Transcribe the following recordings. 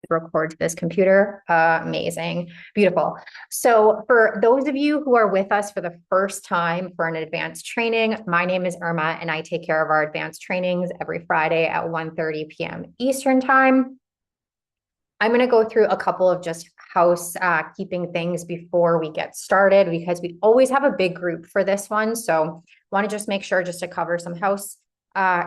record to this computer. Amazing. Beautiful. So for those of you who are with us for the first time for an advanced training, my name is Irma and I take care of our advanced trainings every Friday at 1:30 p.m. Eastern time. I'm going to go through a couple of just housekeeping things before we get started because we always have a big group for this one. So want to just make sure just to cover some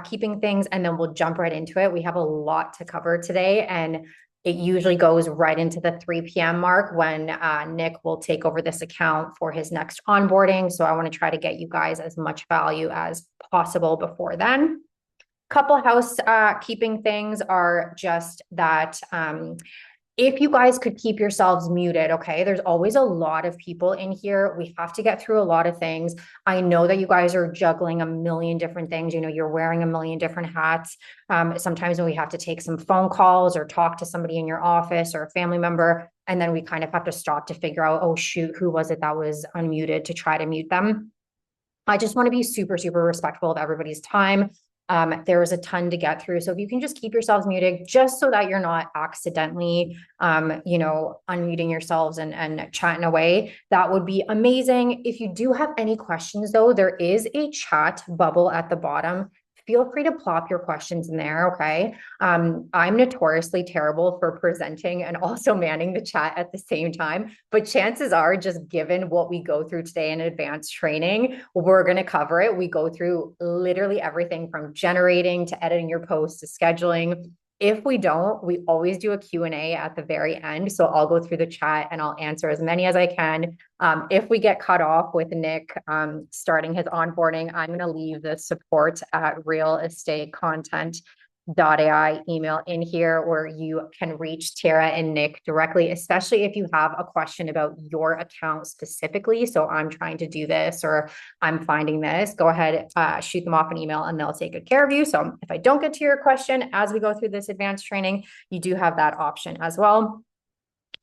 keeping things, and then we'll jump right into it. We have a lot to cover today, and it usually goes right into the 3 p.m. mark when Nick will take over this account for his next onboarding. So I want to try to get you guys as much value as possible before then. Couple housekeeping things are just that if you guys could keep yourselves muted, okay? There's always a lot of people in here. We have to get through a lot of things. I know that you guys are juggling a million different things. You know, you're wearing a million different hats. Sometimes when we have to take some phone calls or talk to somebody in your office or a family member, and then we kind of have to stop to figure out, oh shoot, who was it that was unmuted, to try to mute them. I just want to be super, super respectful of everybody's time. There is a ton to get through. So if you can just keep yourselves muted, just so that you're not accidentally, unmuting yourselves and chatting away, that would be amazing. If you do have any questions though, there is a chat bubble at the bottom. Feel free to plop your questions in there, okay? I'm notoriously terrible for presenting and also manning the chat at the same time, but chances are, just given what we go through today in advanced training, we're gonna cover it. We go through literally everything from generating to editing your posts to scheduling. If we don't, we always do a Q&A at the very end. So I'll go through the chat and I'll answer as many as I can. If we get cut off with Nick starting his onboarding, I'm going to leave the support at RealEstateContent.ai email in here where you can reach Tara and Nick directly, especially if you have a question about your account specifically. So I'm trying to do this or I'm finding this, go ahead, shoot them off an email and they'll take good care of you. So if I don't get to your question as we go through this advanced training, you do have that option as well.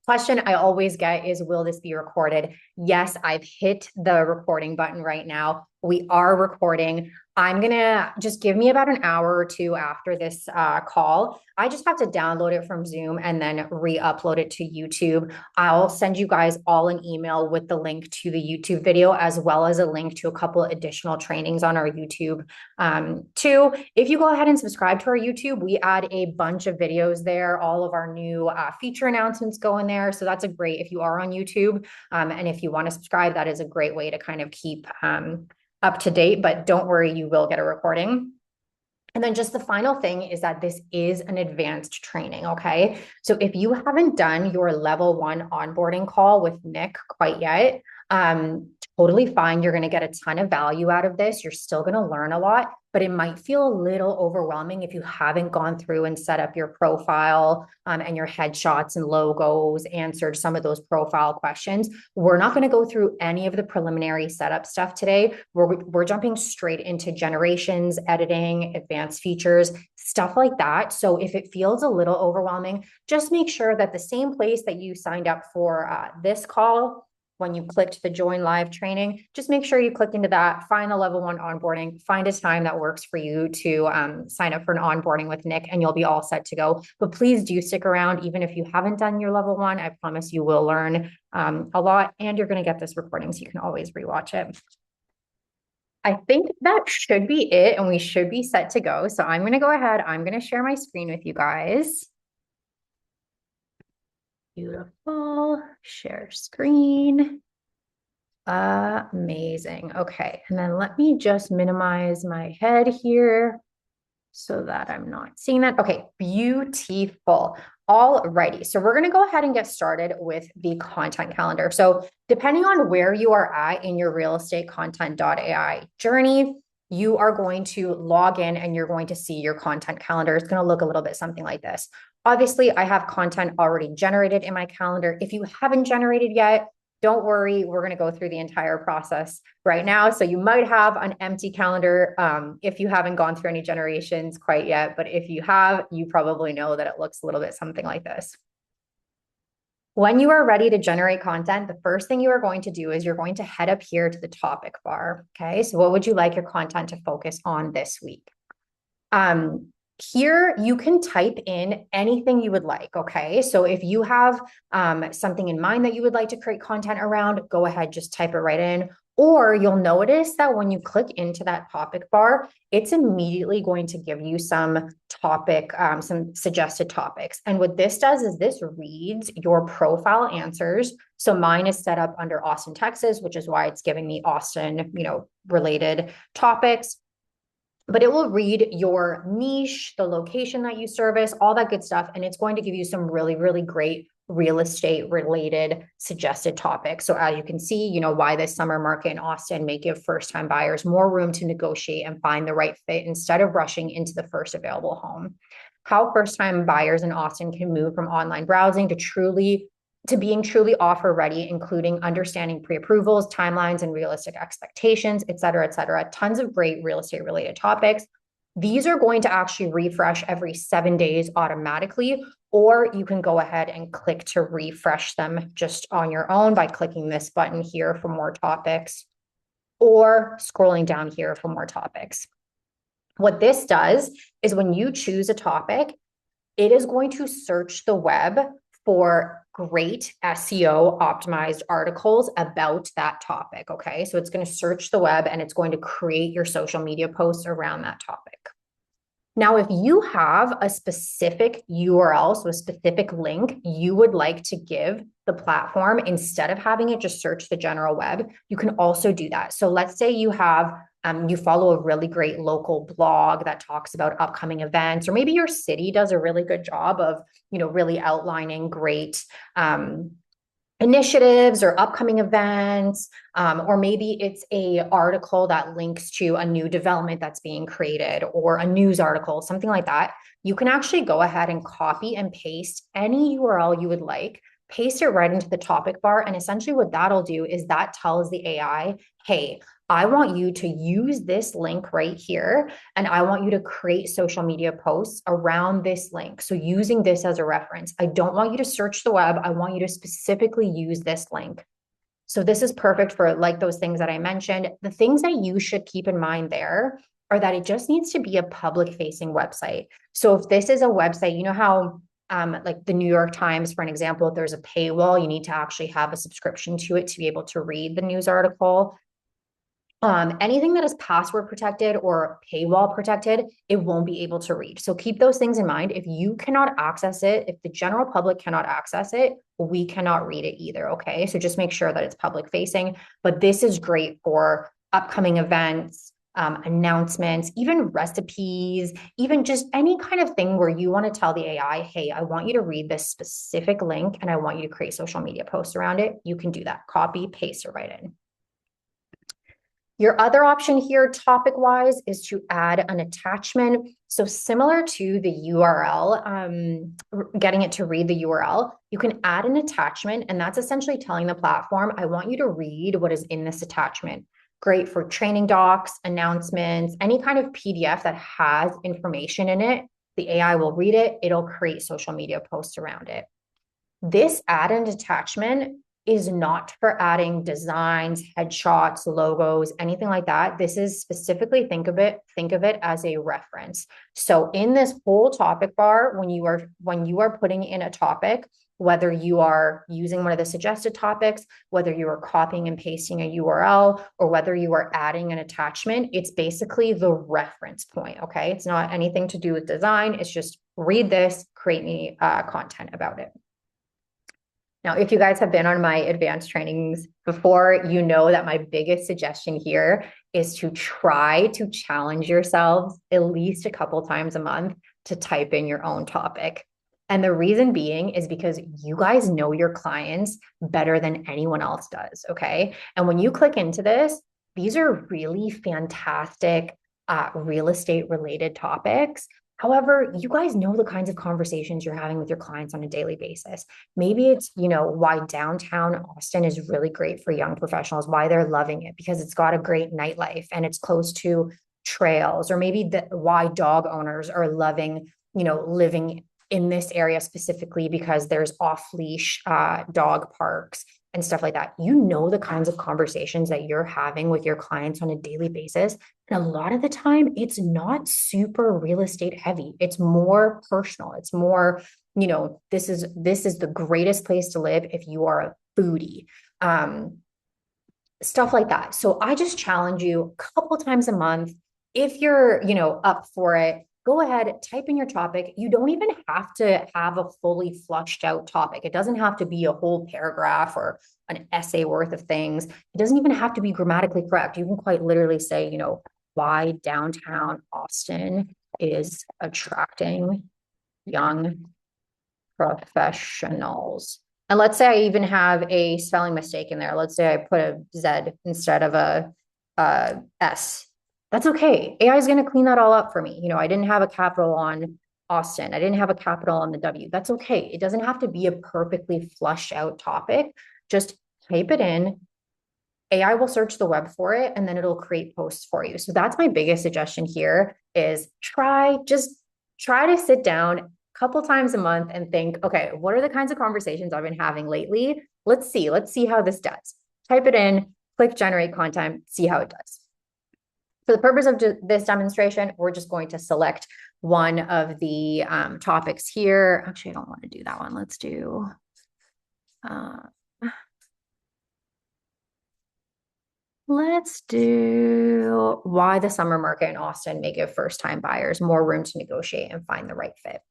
Question I always get is, will this be recorded? Yes, I've hit the recording button right now. We are recording. I'm gonna just give me about an hour or two after this call. I just have to download it from Zoom and then re-upload it to YouTube. I'll send you guys all an email with the link to the YouTube video, as well as a link to a couple additional trainings on our YouTube too. If you go ahead and subscribe to our YouTube, we add a bunch of videos there. All of our new feature announcements go in there. So that's a great, if you are on YouTube and if you want to subscribe, that is a great way to kind of keep up to date, but don't worry, you will get a recording. And then just the final thing is that this is an advanced training, okay? So if you haven't done your level 1 onboarding call with Nick quite yet, totally fine. You're going to get a ton of value out of this. You're still going to learn a lot, but it might feel a little overwhelming if you haven't gone through and set up your profile and your headshots and logos, answered some of those profile questions. We're not going to go through any of the preliminary setup stuff today. We're jumping straight into generations, editing, advanced features, stuff like that. So if it feels a little overwhelming, just make sure that the same place that you signed up for this call, when you clicked the join live training, just make sure you click into that, find the level 1 onboarding, find a time that works for you to sign up for an onboarding with Nick, and you'll be all set to go. But please do stick around. Even if you haven't done your level 1, I promise you will learn a lot, and you're going to get this recording so you can always rewatch it. I think that should be it, and we should be set to go. So I'm going to go ahead. I'm going to share my screen with you guys. Beautiful. Share screen. Amazing. Okay. And then let me just minimize my head here so that I'm not seeing that. Okay. Beautiful. Alrighty. So we're going to go ahead and get started with the content calendar. So depending on where you are at in your RealEstateContent.ai journey, you are going to log in and you're going to see your content calendar. It's going to look a little bit something like this. Obviously, I have content already generated in my calendar. If you haven't generated yet, don't worry, we're going to go through the entire process right now. So you might have an empty calendar if you haven't gone through any generations quite yet. But if you have, you probably know that it looks a little bit something like this. When you are ready to generate content, the first thing you are going to do is you're going to head up here to the topic bar. Okay, so what would you like your content to focus on this week? Here, you can type in anything you would like, okay? So if you have something in mind that you would like to create content around, go ahead, just type it right in. Or you'll notice that when you click into that topic bar, it's immediately going to give you some some suggested topics. And what this does is this reads your profile answers. So mine is set up under Austin, Texas, which is why it's giving me Austin, related topics. But it will read your niche, the location that you service, all that good stuff. And it's going to give you some really, really great real estate related suggested topics. So as you can see, why this summer market in Austin may give first-time buyers more room to negotiate and find the right fit instead of rushing into the first available home. How first-time buyers in Austin can move from online browsing to being truly offer ready, including understanding pre-approvals, timelines, and realistic expectations, et cetera, et cetera. Tons of great real estate related topics. These are going to actually refresh every 7 days automatically, or you can go ahead and click to refresh them just on your own by clicking this button here for more topics or scrolling down here for more topics. What this does is when you choose a topic, it is going to search the web for great SEO optimized articles about that topic. Okay. So it's going to search the web and it's going to create your social media posts around that topic. Now, if you have a specific URL, so a specific link you would like to give the platform, instead of having it just search the general web, you can also do that. So let's say you have you follow a really great local blog that talks about upcoming events, or maybe your city does a really good job of, really outlining great initiatives or upcoming events, or maybe it's a article that links to a new development that's being created or a news article, something like that. You can actually go ahead and copy and paste any URL you would like, paste it right into the topic bar. And essentially what that'll do is that tells the AI, hey, I want you to use this link right here, and I want you to create social media posts around this link. So using this as a reference, I don't want you to search the web. I want you to specifically use this link. So this is perfect for like those things that I mentioned. The things that you should keep in mind there are that it just needs to be a public facing website. So if this is a website, how like the New York Times, for an example, if there's a paywall, you need to actually have a subscription to it to be able to read the news article. Anything that is password protected or paywall protected, it won't be able to read. So keep those things in mind. If you cannot access it, if the general public cannot access it, we cannot read it either. Okay. So just make sure that it's public facing, but this is great for upcoming events, announcements, even recipes, even just any kind of thing where you want to tell the AI, hey, I want you to read this specific link and I want you to create social media posts around it. You can do that. Copy, paste it right in. Your other option here, topic-wise, is to add an attachment. So similar to the URL, getting it to read the URL, you can add an attachment, and that's essentially telling the platform, I want you to read what is in this attachment. Great for training docs, announcements, any kind of PDF that has information in it. The AI will read it. It'll create social media posts around it. This add-in attachment is not for adding designs, headshots, logos, anything like that. This is specifically, think of it as a reference. So in this whole topic bar, when you are putting in a topic, whether you are using one of the suggested topics, whether you are copying and pasting a URL, or whether you are adding an attachment, it's basically the reference point, okay? It's not anything to do with design. It's just read this, create me content about it. Now, if you guys have been on my advanced trainings before, you know that my biggest suggestion here is to try to challenge yourselves at least a couple times a month to type in your own topic. And the reason being is because you guys know your clients better than anyone else does, okay? And when you click into this, these are really fantastic real estate related topics. However, you guys know the kinds of conversations you're having with your clients on a daily basis. Maybe it's, why downtown Austin is really great for young professionals, why they're loving it, because it's got a great nightlife and it's close to trails, or maybe why dog owners are loving, living in this area specifically because there's off-leash dog parks and stuff like that. You know the kinds of conversations that you're having with your clients on a daily basis. And a lot of the time, it's not super real estate heavy. It's more personal. It's more, this is the greatest place to live if you are a foodie. Stuff like that. So I just challenge you a couple times a month. If you're, up for it, go ahead, type in your topic. You don't even have to have a fully flushed out topic. It doesn't have to be a whole paragraph or an essay worth of things. It doesn't even have to be grammatically correct. You can quite literally say, why downtown Austin is attracting young professionals. And let's say I even have a spelling mistake in there. Let's say I put a Z instead of a S. That's okay. AI is going to clean that all up for me. I didn't have a capital on Austin. I didn't have a capital on the W. That's okay. It doesn't have to be a perfectly flushed out topic. Just type it in. AI will search the web for it, and then it'll create posts for you. So that's my biggest suggestion here is try to sit down a couple times a month and think, okay, what are the kinds of conversations I've been having lately? Let's see how this does. Type it in, click generate content, see how it does. For the purpose of this demonstration, we're just going to select one of the topics here. Actually, I don't want to do that one. Let's do why the summer market in Austin may give first-time buyers more room to negotiate and find the right fit.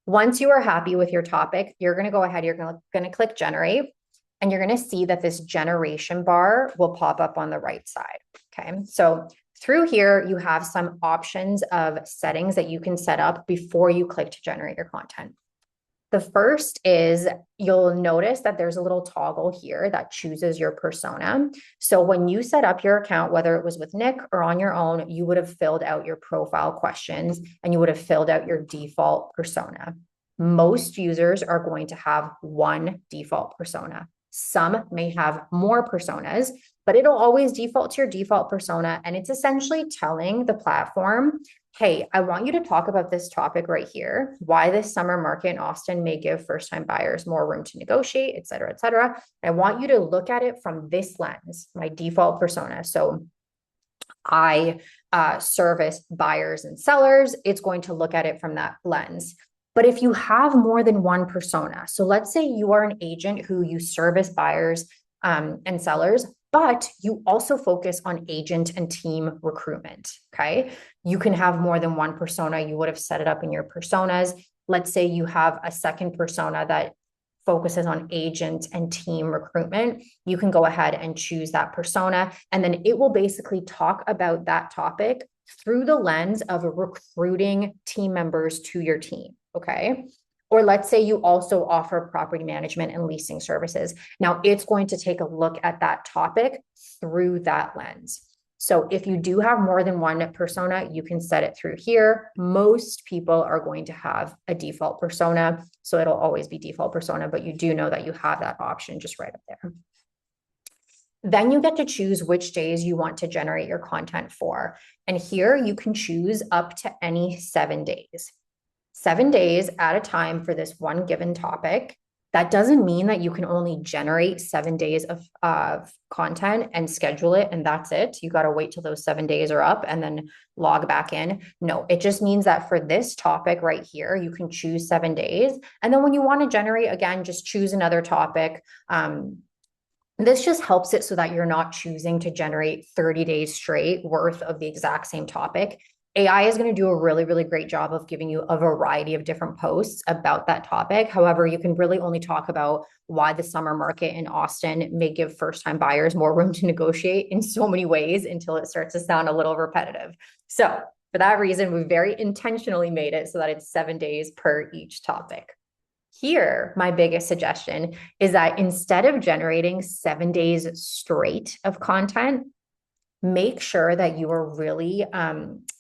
Once you are happy with your topic, you're going to go ahead, you're going to click generate, and you're going to see that this generation bar will pop up on the right side. Okay, so through here, you have some options of settings that you can set up before you click to generate your content. The first is you'll notice that there's a little toggle here that chooses your persona. So when you set up your account, whether it was with Nick or on your own, you would have filled out your profile questions and you would have filled out your default persona. Most users are going to have one default persona. Some may have more personas, but it'll always default to your default persona. And it's essentially telling the platform, hey, I want you to talk about this topic right here, why this summer market in Austin may give first-time buyers more room to negotiate, et cetera, et cetera. I want you to look at it from this lens, my default persona. So I service buyers and sellers. It's going to look at it from that lens. But if you have more than one persona, so let's say you are an agent who you service buyers and sellers, but you also focus on agent and team recruitment, okay? You can have more than one persona. You would have set it up in your personas. Let's say you have a second persona that focuses on agent and team recruitment. You can go ahead and choose that persona, and then it will basically talk about that topic through the lens of recruiting team members to your team, okay? Or let's say you also offer property management and leasing services. Now it's going to take a look at that topic through that lens. So if you do have more than one persona, you can set it through here. Most people are going to have a default persona. So it'll always be default persona, but you do know that you have that option just right up there. Then you get to choose which days you want to generate your content for. And here you can choose up to any 7 days. 7 days at a time for this one given topic. That doesn't mean that you can only generate 7 days of content and schedule it and that's it. You got to wait till those 7 days are up and then log back in. No, it just means that for this topic right here, you can choose 7 days. And then when you want to generate, again, just choose another topic. This just helps it so that you're not choosing to generate 30 days straight worth of the exact same topic. AI is going to do a really, really great job of giving you a variety of different posts about that topic. However, you can really only talk about why the summer market in Austin may give first-time buyers more room to negotiate in so many ways until it starts to sound a little repetitive. So for that reason, we very intentionally made it so that it's 7 days per each topic. Here, my biggest suggestion is that instead of generating 7 days straight of content, make sure that you are really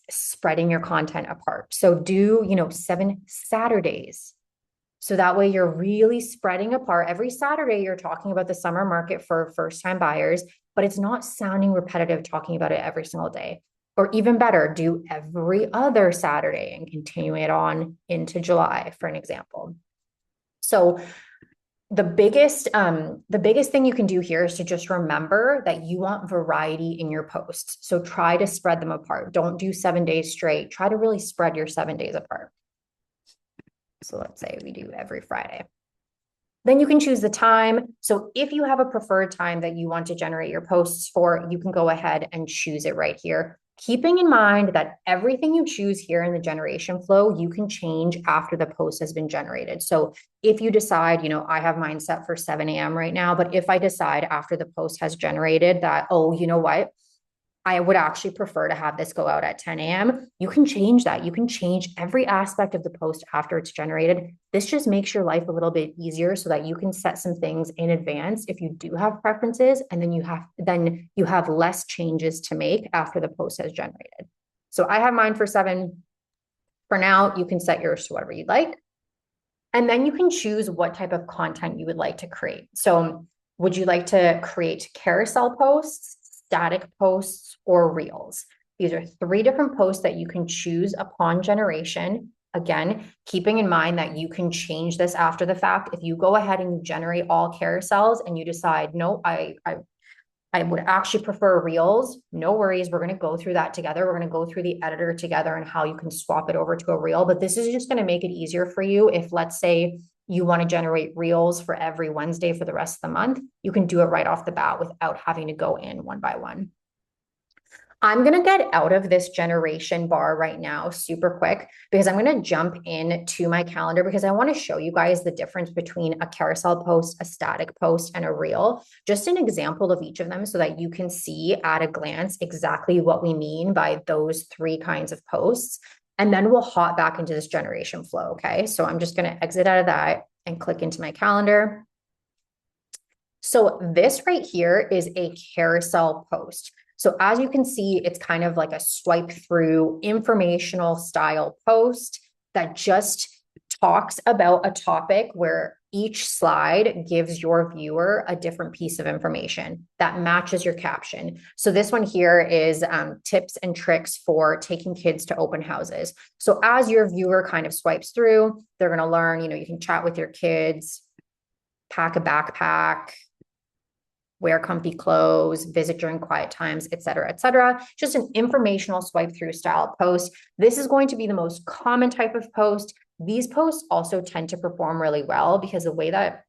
spreading your content apart. So do, 7 Saturdays. So that way you're really spreading apart. Every Saturday, you're talking about the summer market for first-time buyers, but it's not sounding repetitive talking about it every single day. Or even better, do every other Saturday and continue it on into July, for an example. So the biggest thing you can do here is to just remember that you want variety in your posts. So try to spread them apart. Don't do 7 days straight. Try to really spread your 7 days apart. So let's say we do every Friday. Then you can choose the time. So if you have a preferred time that you want to generate your posts for, you can go ahead and choose it right here. Keeping in mind that everything you choose here in the generation flow, you can change after the post has been generated. So if you decide, I have mine set for 7 a.m. right now, but if I decide after the post has generated that, oh, you know what? I would actually prefer to have this go out at 10 a.m. You can change that. You can change every aspect of the post after it's generated. This just makes your life a little bit easier so that you can set some things in advance if you do have preferences, and then you have less changes to make after the post has generated. So I have mine for 7. For now, you can set yours to whatever you'd like. And then you can choose what type of content you would like to create. So would you like to create carousel posts, static posts, or reels? These are 3 different posts that you can choose upon generation. Again, keeping in mind that you can change this after the fact. If you go ahead and generate all carousels and you decide, no, I would actually prefer reels, no worries. We're going to go through that together. We're going to go through the editor together and how you can swap it over to a reel. But this is just going to make it easier for you. If, let's say, you want to generate reels for every Wednesday for the rest of the month, you can do it right off the bat without having to go in one by one. I'm going to get out of this generation bar right now super quick because I'm going to jump into my calendar because I want to show you guys the difference between a carousel post, a static post, and a reel. Just an example of each of them so that you can see at a glance exactly what we mean by those 3 kinds of posts. And then we'll hop back into this generation flow, okay? So I'm just going to exit out of that and click into my calendar. So this right here is a carousel post. So as you can see, it's kind of like a swipe through informational style post that just talks about a topic where each slide gives your viewer a different piece of information that matches your caption. So this one here is tips and tricks for taking kids to open houses. So as your viewer kind of swipes through, they're going to learn, you can chat with your kids, pack a backpack, wear comfy clothes, visit during quiet times, et cetera, et cetera. Just an informational swipe through style post. This is going to be the most common type of post. These posts also tend to perform really well because the way that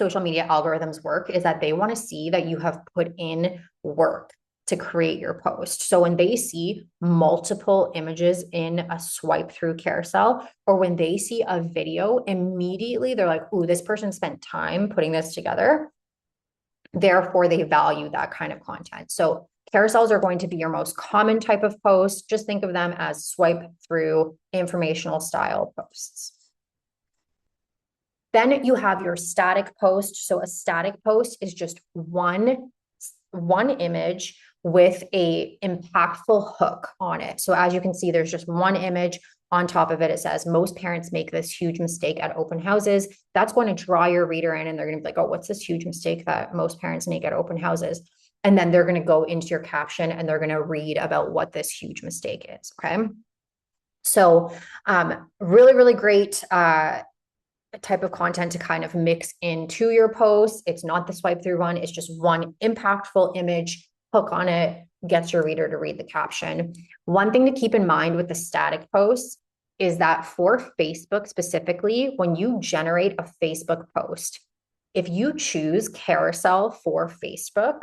social media algorithms work is that they want to see that you have put in work to create your post. So when they see multiple images in a swipe through carousel, or when they see a video, immediately they're like, ooh, this person spent time putting this together. Therefore, they value that kind of content. So carousels are going to be your most common type of post. Just think of them as swipe through informational style posts. Then you have your static post. So a static post is just one image with a impactful hook on it. So as you can see, there's just one image. On top of it, it says, most parents make this huge mistake at open houses. That's going to draw your reader in and they're going to be like, oh, what's this huge mistake that most parents make at open houses? And then they're going to go into your caption and they're going to read about what this huge mistake is, okay? So really, really great type of content to kind of mix into your posts. It's not the swipe through one. It's just one impactful image, hook on it, gets your reader to read the caption. One thing to keep in mind with the static posts is that for Facebook specifically, when you generate a Facebook post, if you choose carousel for Facebook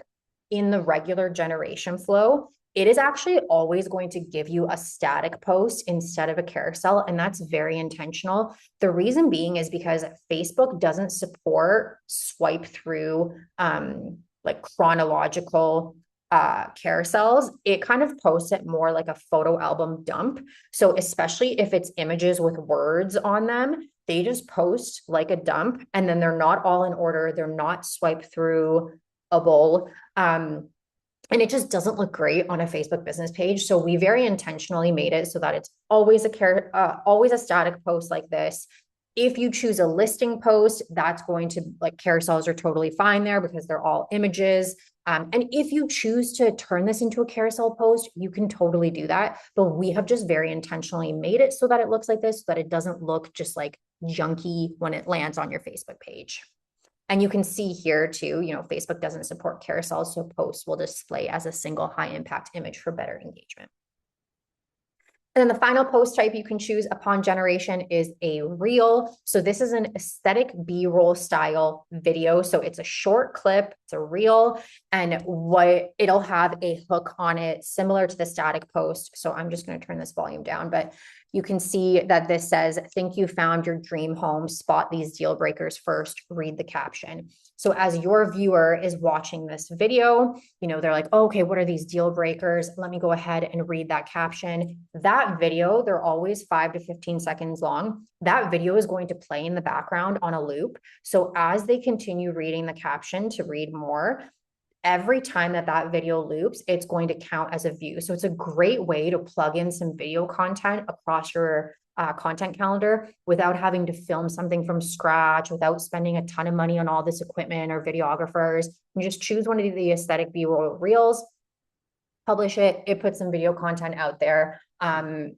in the regular generation flow, it is actually always going to give you a static post instead of a carousel. And that's very intentional. The reason being is because Facebook doesn't support swipe through like chronological carousels. It kind of posts it more like a photo album dump. So especially if it's images with words on them, they just post like a dump and then they're not all in order. They're not swipe through-able. And it just doesn't look great on a Facebook business page. So we very intentionally made it so that it's always a static post like this. If you choose a listing post, that's going to, like, carousels are totally fine there because they're all images. And if you choose to turn this into a carousel post, you can totally do that. But we have just very intentionally made it so that it looks like this, so that it doesn't look just like junky when it lands on your Facebook page. And you can see here too, Facebook doesn't support carousels, so posts will display as a single high impact image for better engagement. And then the final post type you can choose upon generation is a reel. So this is an aesthetic B-roll style video. So it's a short clip, it's a reel, and what it'll have a hook on it similar to the static post. So I'm just going to turn this volume down, but you can see that this says, think you found your dream home, spot these deal breakers first, read the caption. So as your viewer is watching this video, they're like, oh, okay, what are these deal breakers? Let me go ahead and read that caption. That video, they're always 5 to 15 seconds long. That video is going to play in the background on a loop. So as they continue reading the caption to read more, every time that video loops, it's going to count as a view. So it's a great way to plug in some video content across your content calendar without having to film something from scratch, without spending a ton of money on all this equipment or videographers. You just choose one of the aesthetic B-roll reels, publish it, it puts some video content out there. And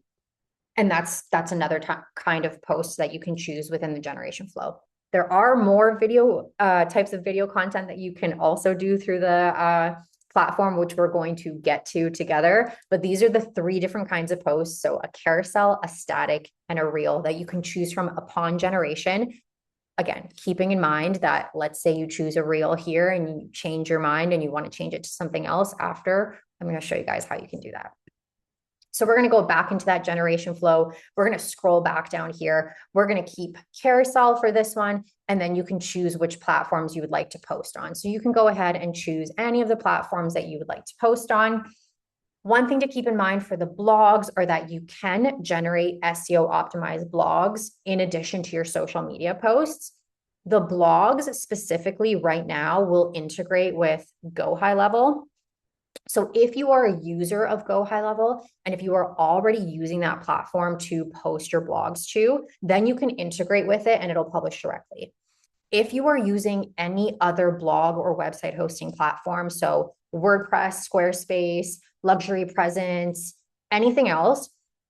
that's another kind of post that you can choose within the generation flow. There are more video types of video content that you can also do through the platform, which we're going to get to together. But these are the 3 different kinds of posts. So a carousel, a static, and a reel that you can choose from upon generation. Again, keeping in mind that let's say you choose a reel here and you change your mind and you want to change it to something else after, I'm going to show you guys how you can do that. So we're going to go back into that generation flow. We're going to scroll back down here. We're going to keep carousel for this one, and then you can choose which platforms you would like to post on. So you can go ahead and choose any of the platforms that you would like to post on. One thing to keep in mind for the blogs are that you can generate SEO optimized blogs in addition to your social media posts. The blogs specifically right now will integrate with Go High Level. So if you are a user of Go High Level, and if you are already using that platform to post your blogs to, then you can integrate with it and it'll publish directly. If you are using any other blog or website hosting platform, so WordPress, Squarespace, Luxury Presence, anything else,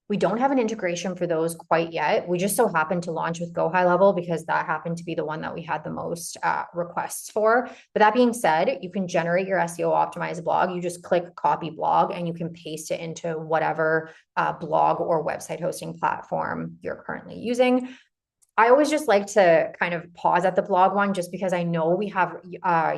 we don't have an integration for those quite yet. We just so happened to launch with Go High Level because that happened to be the one that we had the most requests for. But that being said, you can generate your SEO optimized blog. You just click copy blog and you can paste it into whatever blog or website hosting platform you're currently using. I always just like to kind of pause at the blog one just because I know we have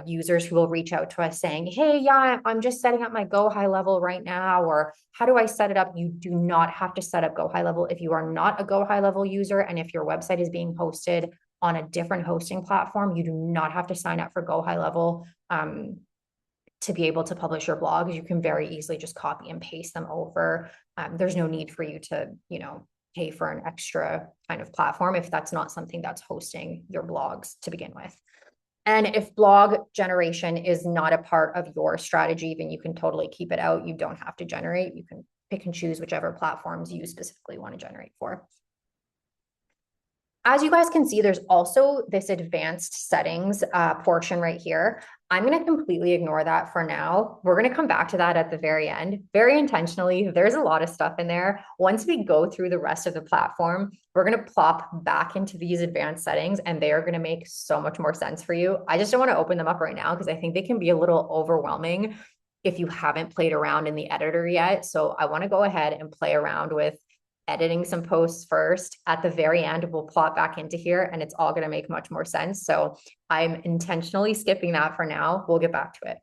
users who will reach out to us saying, hey, yeah, I'm just setting up my Go High Level right now, or how do I set it up? You do not have to set up Go High Level if you are not a Go High Level user, and if your website is being hosted on a different hosting platform, you do not have to sign up for Go High Level to be able to publish your blogs. You can very easily just copy and paste them over. There's no need for you to, pay for an extra kind of platform if that's not something that's hosting your blogs to begin with. And if blog generation is not a part of your strategy, then you can totally keep it out. You don't have to generate. You can pick and choose whichever platforms you specifically want to generate for. As you guys can see, there's also this advanced settings portion right here. I'm going to completely ignore that for now. We're going to come back to that at the very end, very intentionally. There's a lot of stuff in there. Once we go through the rest of the platform, we're going to plop back into these advanced settings and they are going to make so much more sense for you. I just don't want to open them up right now because I think they can be a little overwhelming if you haven't played around in the editor yet. So I want to go ahead and play around with editing some posts first. At the very end, we'll plot back into here and it's all going to make much more sense. So I'm intentionally skipping that for now. We'll get back to it.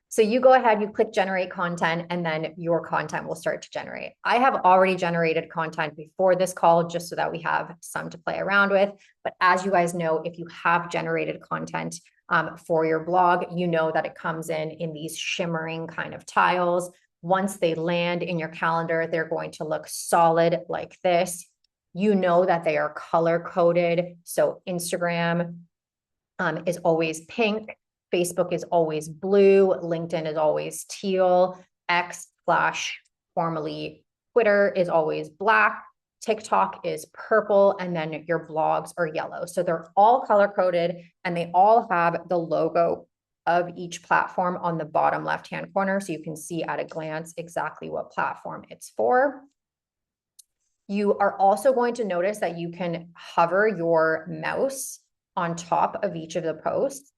So you go ahead, you click generate content, and then your content will start to generate. I have already generated content before this call just so that we have some to play around with. But as you guys know, if you have generated content for your blog, you know that it comes in these shimmering kind of tiles. Once they land in your calendar, they're going to look solid like this. You know that they are color coded. So Instagram is always pink. Facebook is always blue. LinkedIn is always teal. X / formerly Twitter is always black. TikTok is purple. And then your blogs are yellow. So they're all color coded and they all have the logo of each platform on the bottom left-hand corner, so you can see at a glance exactly what platform it's for. You are also going to notice that you can hover your mouse on top of each of the posts,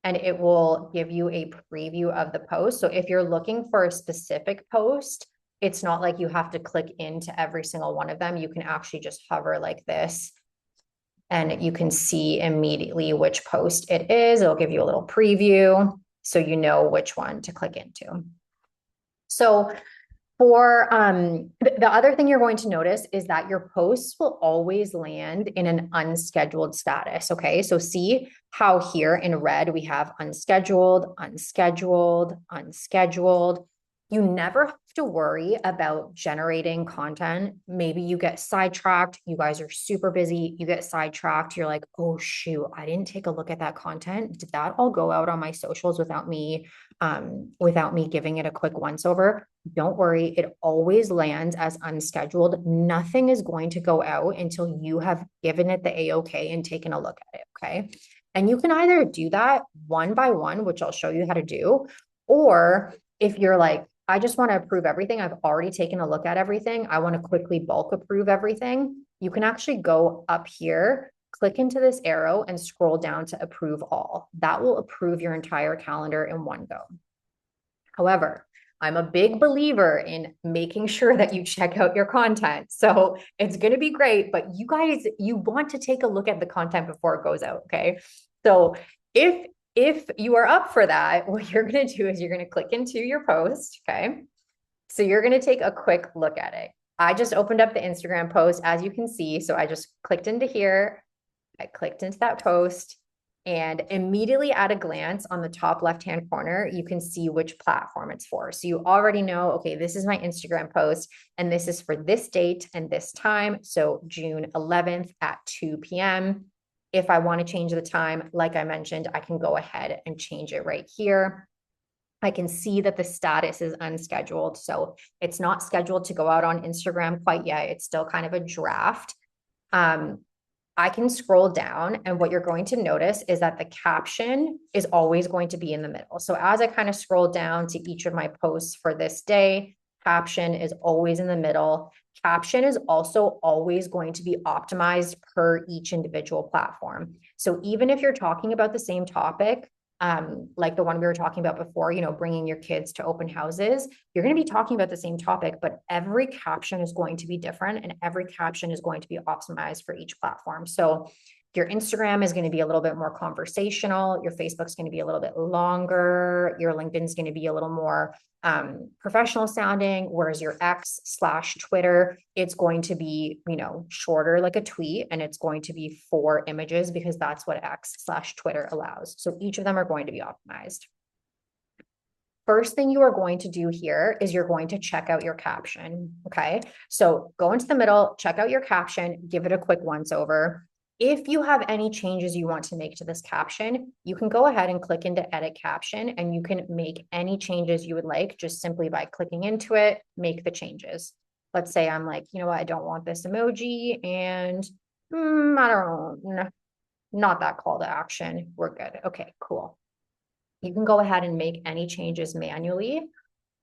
and it will give you a preview of the post. So if you're looking for a specific post, it's not like you have to click into every single one of them. You can actually just hover like this, and you can see immediately which post it is. It'll give you a little preview, so you know which one to click into. So for the other thing you're going to notice is that your posts will always land in an unscheduled status. Okay, so see how here in red we have unscheduled, unscheduled, unscheduled. You never have to worry about generating content. Maybe you get sidetracked. You guys are super busy. You get sidetracked. You're like, oh, shoot, I didn't take a look at that content. Did that all go out on my socials without me giving it a quick once over? Don't worry. It always lands as unscheduled. Nothing is going to go out until you have given it the A-OK and taken a look at it. Okay. And you can either do that one by one, which I'll show you how to do, or if you're like, I just want to approve everything. I've already taken a look at everything. I want to quickly bulk approve everything. You can actually go up here, click into this arrow and scroll down to approve all. That will approve your entire calendar in one go. However, I'm a big believer in making sure that you check out your content. So it's going to be great, but you guys, you want to take a look at the content before it goes out. Okay. So if you are up for that, what you're going to do is you're going to click into your post. Okay. So you're going to take a quick look at it. I just opened up the Instagram post, as you can see. So I just clicked into here. I clicked into that post, and immediately at a glance on the top left-hand corner, you can see which platform it's for. So you already know, okay, this is my Instagram post, and this is for this date and this time. So June 11th at 2 p.m. If I want to change the time, like I mentioned, I can go ahead and change it right here. I can see that the status is unscheduled. So it's not scheduled to go out on Instagram quite yet. It's still kind of a draft. I can scroll down, and what you're going to notice is that the caption is always going to be in the middle. So as I kind of scroll down to each of my posts for this day, caption is always in the middle. Caption is also always going to be optimized per each individual platform. So even if you're talking about the same topic, like the one we were talking about before, you know, bringing your kids to open houses, you're going to be talking about the same topic, but every caption is going to be different, and every caption is going to be optimized for each platform. So your Instagram is going to be a little bit more conversational. Your Facebook's going to be a little bit longer. Your LinkedIn's going to be a little more professional sounding, whereas your X/Twitter, it's going to be, you know, shorter like a tweet, and it's going to be 4 images because that's what X/Twitter allows. So each of them are going to be optimized. First thing you are going to do here is you're going to check out your caption. Okay. So go into the middle, check out your caption, give it a quick once over. If you have any changes you want to make to this caption, you can go ahead and click into edit caption, and you can make any changes you would like just simply by clicking into it, make the changes. Let's say I'm like, you know what, I don't want this emoji, and I don't know, not that call to action. We're good. Okay, cool. You can go ahead and make any changes manually.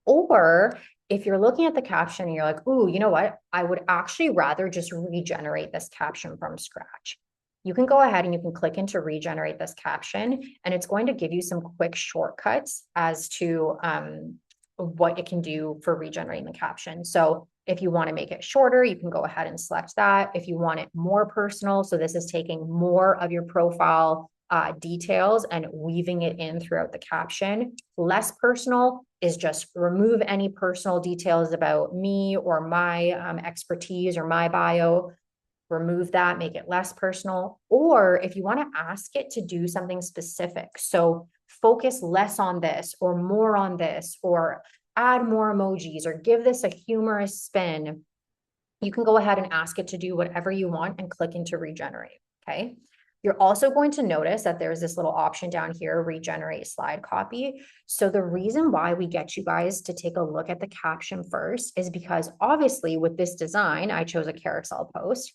Or if you're looking at the caption and you're like, ooh, you know what, I would actually rather just regenerate this caption from scratch. You can go ahead and you can click into regenerate this caption, and it's going to give you some quick shortcuts as to what it can do for regenerating the caption. So if you want to make it shorter, you can go ahead and select that. If you want it more personal, so this is taking more of your profile details and weaving it in throughout the caption. Less personal is just remove any personal details about me or my expertise or my bio. Remove that, make it less personal. Or if you want to ask it to do something specific, so focus less on this or more on this, or add more emojis, or give this a humorous spin, you can go ahead and ask it to do whatever you want and click into regenerate. Okay. You're also going to notice that there's this little option down here, regenerate slide copy. So the reason why we get you guys to take a look at the caption first is because obviously with this design, I chose a carousel post.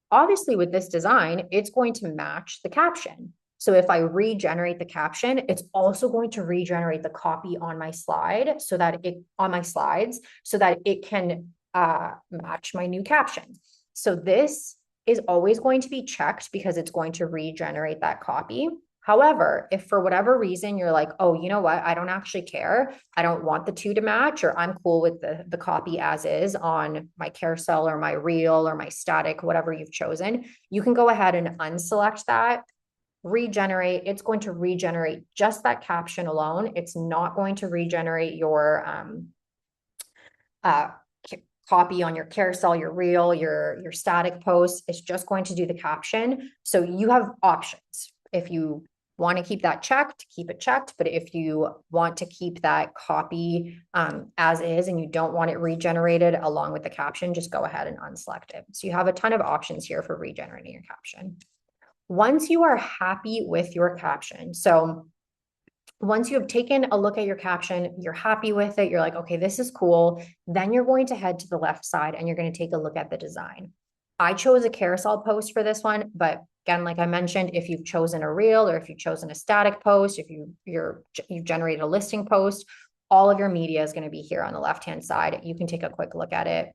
Obviously with this design, it's going to match the caption. So if I regenerate the caption, it's also going to regenerate the copy on my slide so that on my slides so that it can match my new caption. So this is always going to be checked because it's going to regenerate that copy. However, if for whatever reason you're like, oh, you know what, I don't actually care, I don't want the two to match, or I'm cool with the copy as is on my carousel or my reel or my static, whatever you've chosen, you can go ahead and unselect that, regenerate. It's going to regenerate just that caption alone. It's not going to regenerate your copy on your carousel, your reel, your static post. It's just going to do the caption. So you have options. If you want to keep that checked, keep it checked. But if you want to keep that copy as is and you don't want it regenerated along with the caption, just go ahead and unselect it. So you have a ton of options here for regenerating your caption. Once you are happy with your caption, so once you have taken a look at your caption, you're happy with it, you're like, okay, this is cool, then you're going to head to the left side and you're going to take a look at the design. I chose a carousel post for this one, but again, like I mentioned, if you've chosen a reel or if you've chosen a static post, if you've generated a listing post, all of your media is going to be here on the left-hand side. You can take a quick look at it.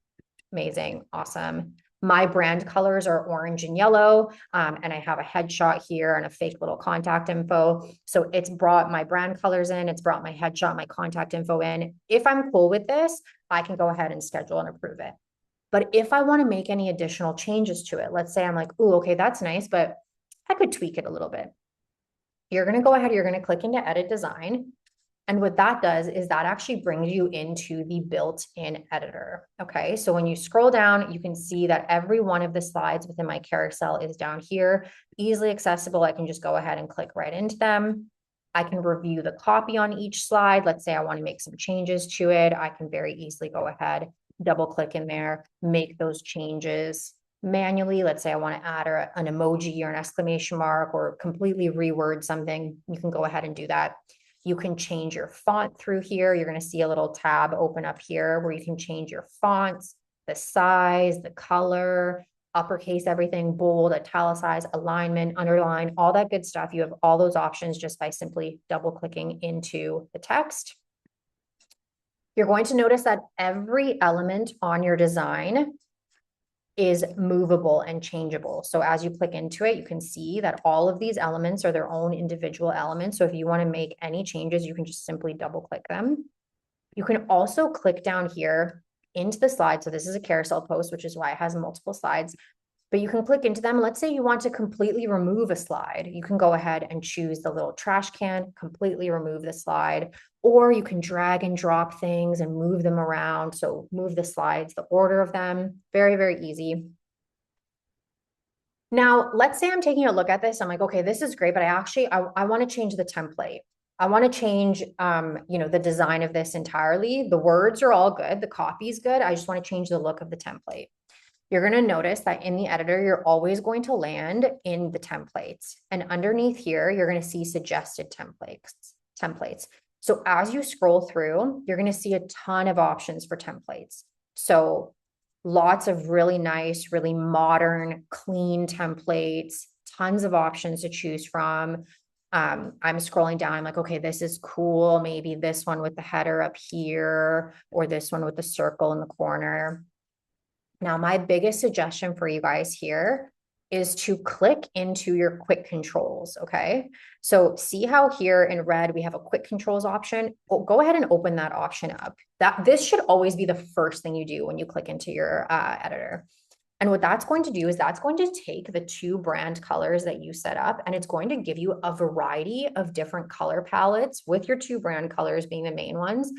Amazing, awesome. My brand colors are orange and yellow, and I have a headshot here and a fake little contact info. So it's brought my brand colors in, it's brought my headshot, my contact info in. If I'm cool with this, I can go ahead and schedule and approve it. But if I want to make any additional changes to it, let's say I'm like, ooh, okay, that's nice, but I could tweak it a little bit. You're going to go ahead, you're going to click into edit design. And what that does is that actually brings you into the built-in editor. Okay, so when you scroll down, you can see that every one of the slides within my carousel is down here, easily accessible. I can just go ahead and click right into them. I can review the copy on each slide. Let's say I want to make some changes to it. I can very easily go ahead, double click in there, make those changes manually. Let's say I want to add an emoji or an exclamation mark or completely reword something. You can go ahead and do that. You can change your font through here. You're going to see a little tab open up here where you can change your fonts, the size, the color, uppercase everything, bold, italicize, alignment, underline, all that good stuff. You have all those options just by simply double clicking into the text. You're going to notice that every element on your design is movable and changeable. So as you click into it, you can see that all of these elements are their own individual elements. So if you want to make any changes, you can just simply double click them. You can also click down here into the slide. So this is a carousel post, which is why it has multiple slides. But you can click into them. Let's say you want to completely remove a slide. You can go ahead and choose the little trash can, completely remove the slide, or you can drag and drop things and move them around. So move the slides, the order of them, very, very easy. Now, let's say I'm taking a look at this. I'm like, okay, this is great, but I want to change the template. I want to change, the design of this entirely. The words are all good. The copy is good. I just want to change the look of the template. You're going to notice that in the editor, you're always going to land in the templates. And underneath here, you're going to see suggested templates. So as you scroll through, you're going to see a ton of options for templates. So lots of really nice, really modern, clean templates, tons of options to choose from. I'm scrolling down. I'm like, okay, this is cool. Maybe this one with the header up here, or this one with the circle in the corner. Now, my biggest suggestion for you guys here is to click into your quick controls, okay? So see how here in red, we have a quick controls option. Well, go ahead and open that option up. This should always be the first thing you do when you click into your editor. And what that's going to do is that's going to take the two brand colors that you set up, and it's going to give you a variety of different color palettes with your two brand colors being the main ones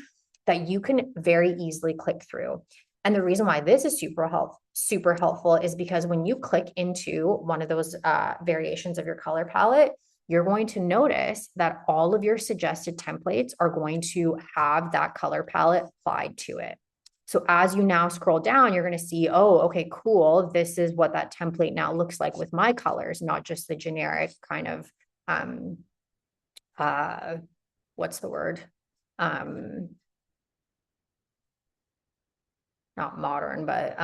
that you can very easily click through. And the reason why this is super helpful is because when you click into one of those variations of your color palette, you're going to notice that all of your suggested templates are going to have that color palette applied to it. So as you now scroll down, you're going to see, oh, okay, cool. This is what that template now looks like with my colors, not just the generic kind of, what's the word? Not modern, but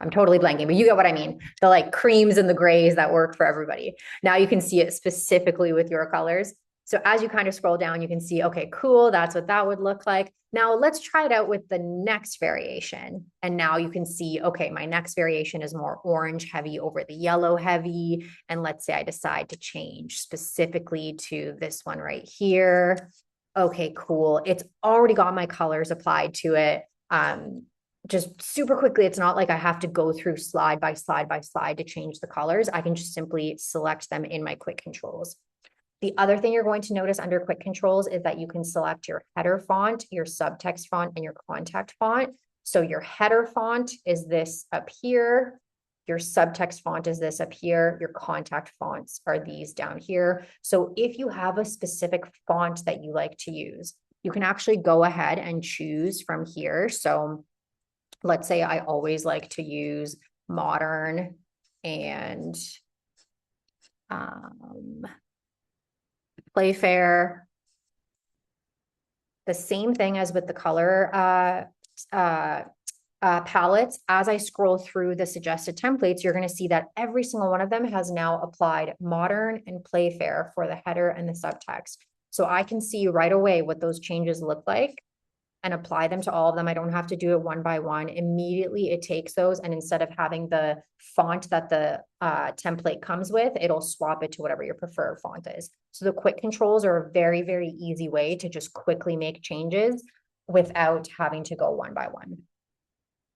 I'm totally blanking, but you get what I mean. The like creams and the grays that work for everybody. Now you can see it specifically with your colors. So as you kind of scroll down, you can see, okay, cool, that's what that would look like. Now let's try it out with the next variation. And now you can see, okay, my next variation is more orange heavy over the yellow heavy. And let's say I decide to change specifically to this one right here. Okay, cool. It's already got my colors applied to it. Just super quickly, it's not like I have to go through slide by slide by slide to change the colors. I can just simply select them in my quick controls. The other thing you're going to notice under quick controls is that you can select your header font, your subtext font, and your contact font. So your header font is this up here. Your subtext font is this up here. Your contact fonts are these down here. So if you have a specific font that you like to use, you can actually go ahead and choose from here. So let's say I always like to use modern and Playfair. The same thing as with the color palettes. As I scroll through the suggested templates, you're going to see that every single one of them has now applied modern and Playfair for the header and the subtext. So I can see right away what those changes look like and apply them to all of them. I don't have to do it one by one. Immediately it takes those, and instead of having the font that the template comes with, it'll swap it to whatever your preferred font is. So the quick controls are a very, very easy way to just quickly make changes without having to go one by one.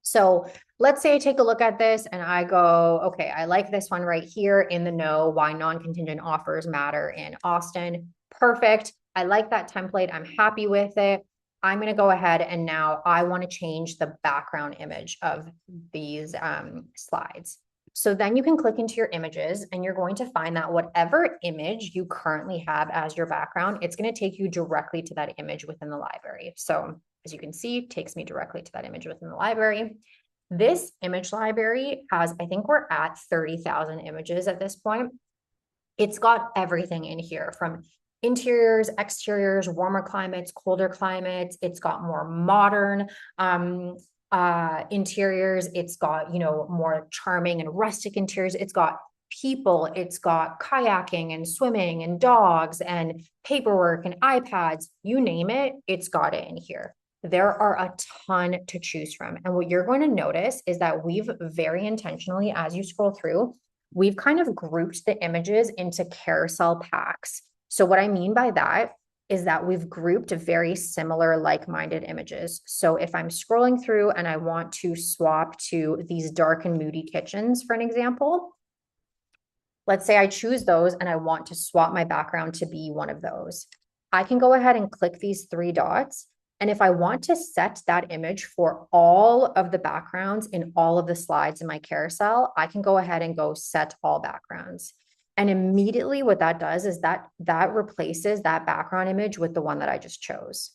So let's say I take a look at this and I go, okay, I like this one right here in the know, why non-contingent offers matter in Austin. Perfect. I like that template. I'm happy with it. I'm going to go ahead and now I want to change the background image of these slides. So then you can click into your images and you're going to find that whatever image you currently have as your background, it's going to take you directly to that image within the library. So as you can see, it takes me directly to that image within the library. This image library has, I think we're at 30,000 images at this point. It's got everything in here from interiors, exteriors, warmer climates, colder climates. It's got more modern interiors. It's got, you know, more charming and rustic interiors. It's got people. It's got kayaking and swimming and dogs and paperwork and iPads. You name it, it's got it in here. There are a ton to choose from. And what you're going to notice is that we've very intentionally, as you scroll through, we've kind of grouped the images into carousel packs. So what I mean by that is that we've grouped very similar like-minded images. So if I'm scrolling through and I want to swap to these dark and moody kitchens, for an example, let's say I choose those and I want to swap my background to be one of those. I can go ahead and click these three dots. And if I want to set that image for all of the backgrounds in all of the slides in my carousel, I can go ahead and go set all backgrounds. And immediately what that does is that replaces that background image with the one that I just chose.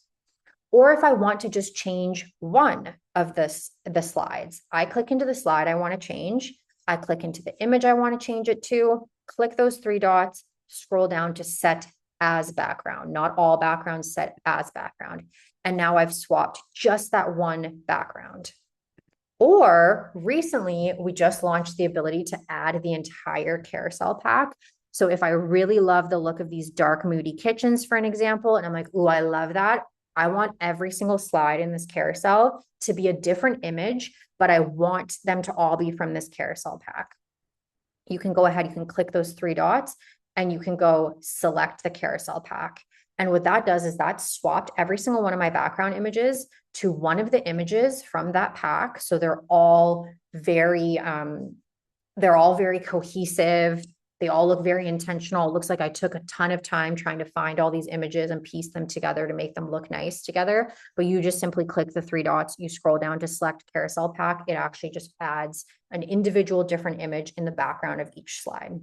Or if I want to just change one of the slides, I click into the slide I want to change. I click into the image I want to change it to, click those three dots, scroll down to set as background, not all backgrounds, set as background. And now I've swapped just that one background. Or recently, we just launched the ability to add the entire carousel pack. So if I really love the look of these dark, moody kitchens, for an example, and I'm like, ooh, I love that. I want every single slide in this carousel to be a different image, but I want them to all be from this carousel pack. You can go ahead, you can click those three dots and you can go select the carousel pack. And what that does is that swapped every single one of my background images to one of the images from that pack. So they're all very cohesive. They all look very intentional. It looks like I took a ton of time trying to find all these images and piece them together to make them look nice together. But you just simply click the three dots, you scroll down to select carousel pack. It actually just adds an individual different image in the background of each slide.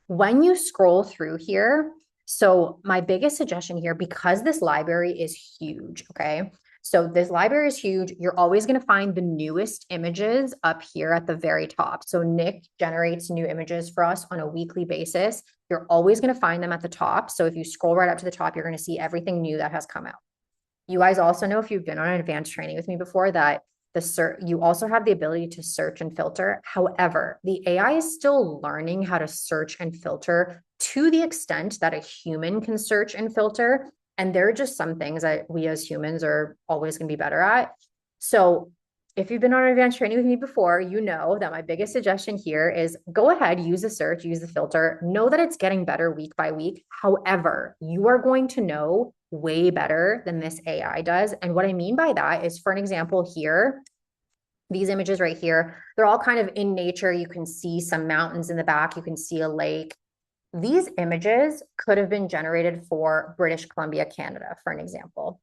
When you scroll through here, so my biggest suggestion here, because this library is huge, okay? So this library is huge. You're always going to find the newest images up here at the very top. So Nick generates new images for us on a weekly basis. You're always going to find them at the top. So if you scroll right up to the top, you're going to see everything new that has come out. You guys also know, if you've been on an advanced training with me before, that you also have the ability to search and filter. However, the AI is still learning how to search and filter to the extent that a human can search and filter. And there are just some things that we as humans are always going to be better at. So if you've been on advanced training with me before, you know that my biggest suggestion here is go ahead, use the search, use the filter, know that it's getting better week by week. However, you are going to know way better than this AI does. And what I mean by that is, for an example here, these images right here, they're all kind of in nature. You can see some mountains in the back. You can see a lake. These images could have been generated for British Columbia, Canada, for an example.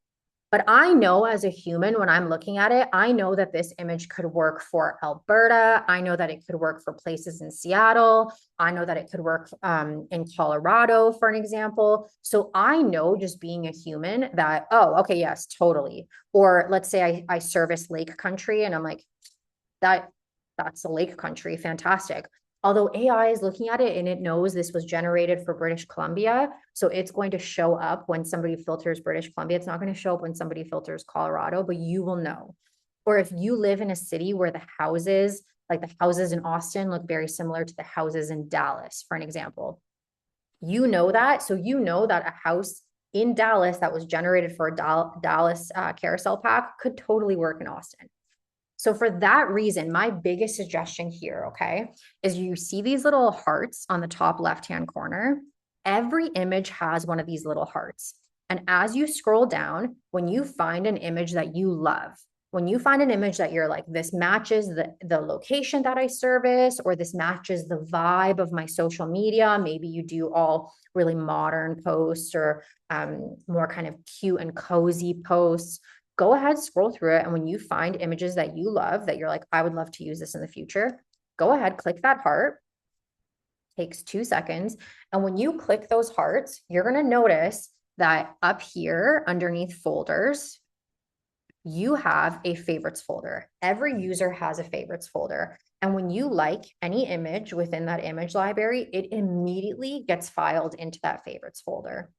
But I know as a human, when I'm looking at it, I know that this image could work for Alberta. I know that it could work for places in Seattle. I know that it could work in Colorado, for an example. So I know, just being a human, that, oh, okay, yes, totally. Or let's say I service lake country and I'm like, that's a lake country, fantastic. Although AI is looking at it and it knows this was generated for British Columbia, so it's going to show up when somebody filters British Columbia. It's not going to show up when somebody filters Colorado, but you will know. Or if you live in a city where the houses, like the houses in Austin, look very similar to the houses in Dallas, for an example, you know that. So you know that a house in Dallas that was generated for a Dallas carousel pack could totally work in Austin. So for that reason, my biggest suggestion here, okay, is you see these little hearts on the top left-hand corner. Every image has one of these little hearts. And as you scroll down, when you find an image that you love, when you find an image that you're like, this matches the location that I service, or this matches the vibe of my social media, maybe you do all really modern posts or more kind of cute and cozy posts, go ahead, scroll through it. And when you find images that you love, that you're like, I would love to use this in the future, go ahead, click that heart. Takes 2 seconds. And when you click those hearts, you're going to notice that up here underneath folders, you have a favorites folder. Every user has a favorites folder. And when you like any image within that image library, it immediately gets filed into that favorites folder,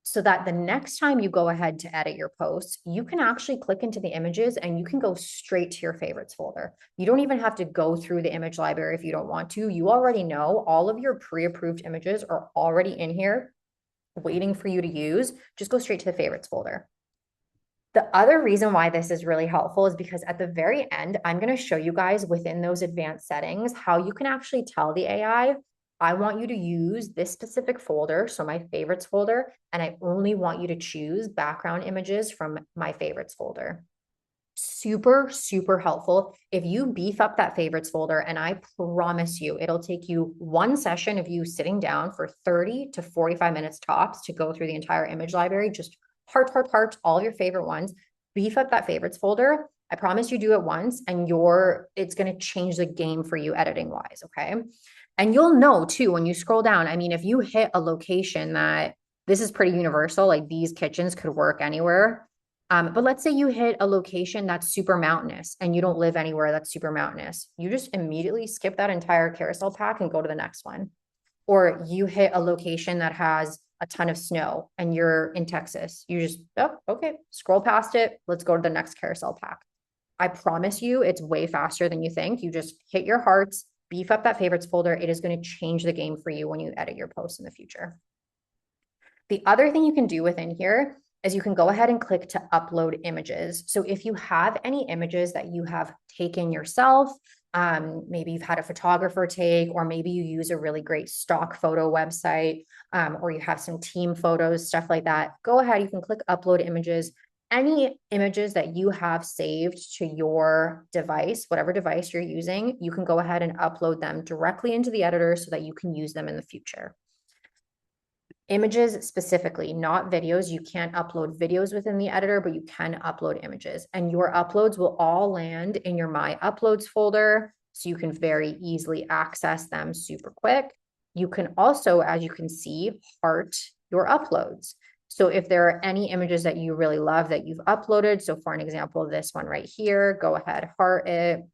so that the next time you go ahead to edit your posts, you can actually click into the images and you can go straight to your favorites folder. You don't even have to go through the image library if you don't want to. You already know all of your pre-approved images are already in here waiting for you to use. Just go straight to the favorites folder. The other reason why this is really helpful is because at the very end, I'm going to show you guys within those advanced settings how you can actually tell the AI, I want you to use this specific folder, so my favorites folder, and I only want you to choose background images from my favorites folder. Super, super helpful. If you beef up that favorites folder, and I promise you, it'll take you one session of you sitting down for 30 to 45 minutes tops to go through the entire image library, just heart, all your favorite ones, beef up that favorites folder. I promise you do it once and it's going to change the game for you editing wise. Okay. And you'll know too, when you scroll down, I mean, if you hit a location that this is pretty universal, like these kitchens could work anywhere. But let's say you hit a location that's super mountainous and you don't live anywhere that's super mountainous. You just immediately skip that entire carousel pack and go to the next one. Or you hit a location that has a ton of snow and you're in Texas. You just, oh, okay, scroll past it. Let's go to the next carousel pack. I promise you, it's way faster than you think. You just hit your hearts, beef up that favorites folder. It is going to change the game for you when you edit your posts in the future. The other thing you can do within here is you can go ahead and click to upload images. So if you have any images that you have taken yourself, maybe you've had a photographer take, or maybe you use a really great stock photo website, or you have some team photos, stuff like that, go ahead, you can click upload images. Any images that you have saved to your device, whatever device you're using, you can go ahead and upload them directly into the editor so that you can use them in the future. Images specifically, not videos. You can't upload videos within the editor, but you can upload images, and your uploads will all land in your My Uploads folder, so you can very easily access them super quick. You can also, as you can see, heart your uploads. So if there are any images that you really love that you've uploaded, so for an example, this one right here, go ahead, heart it.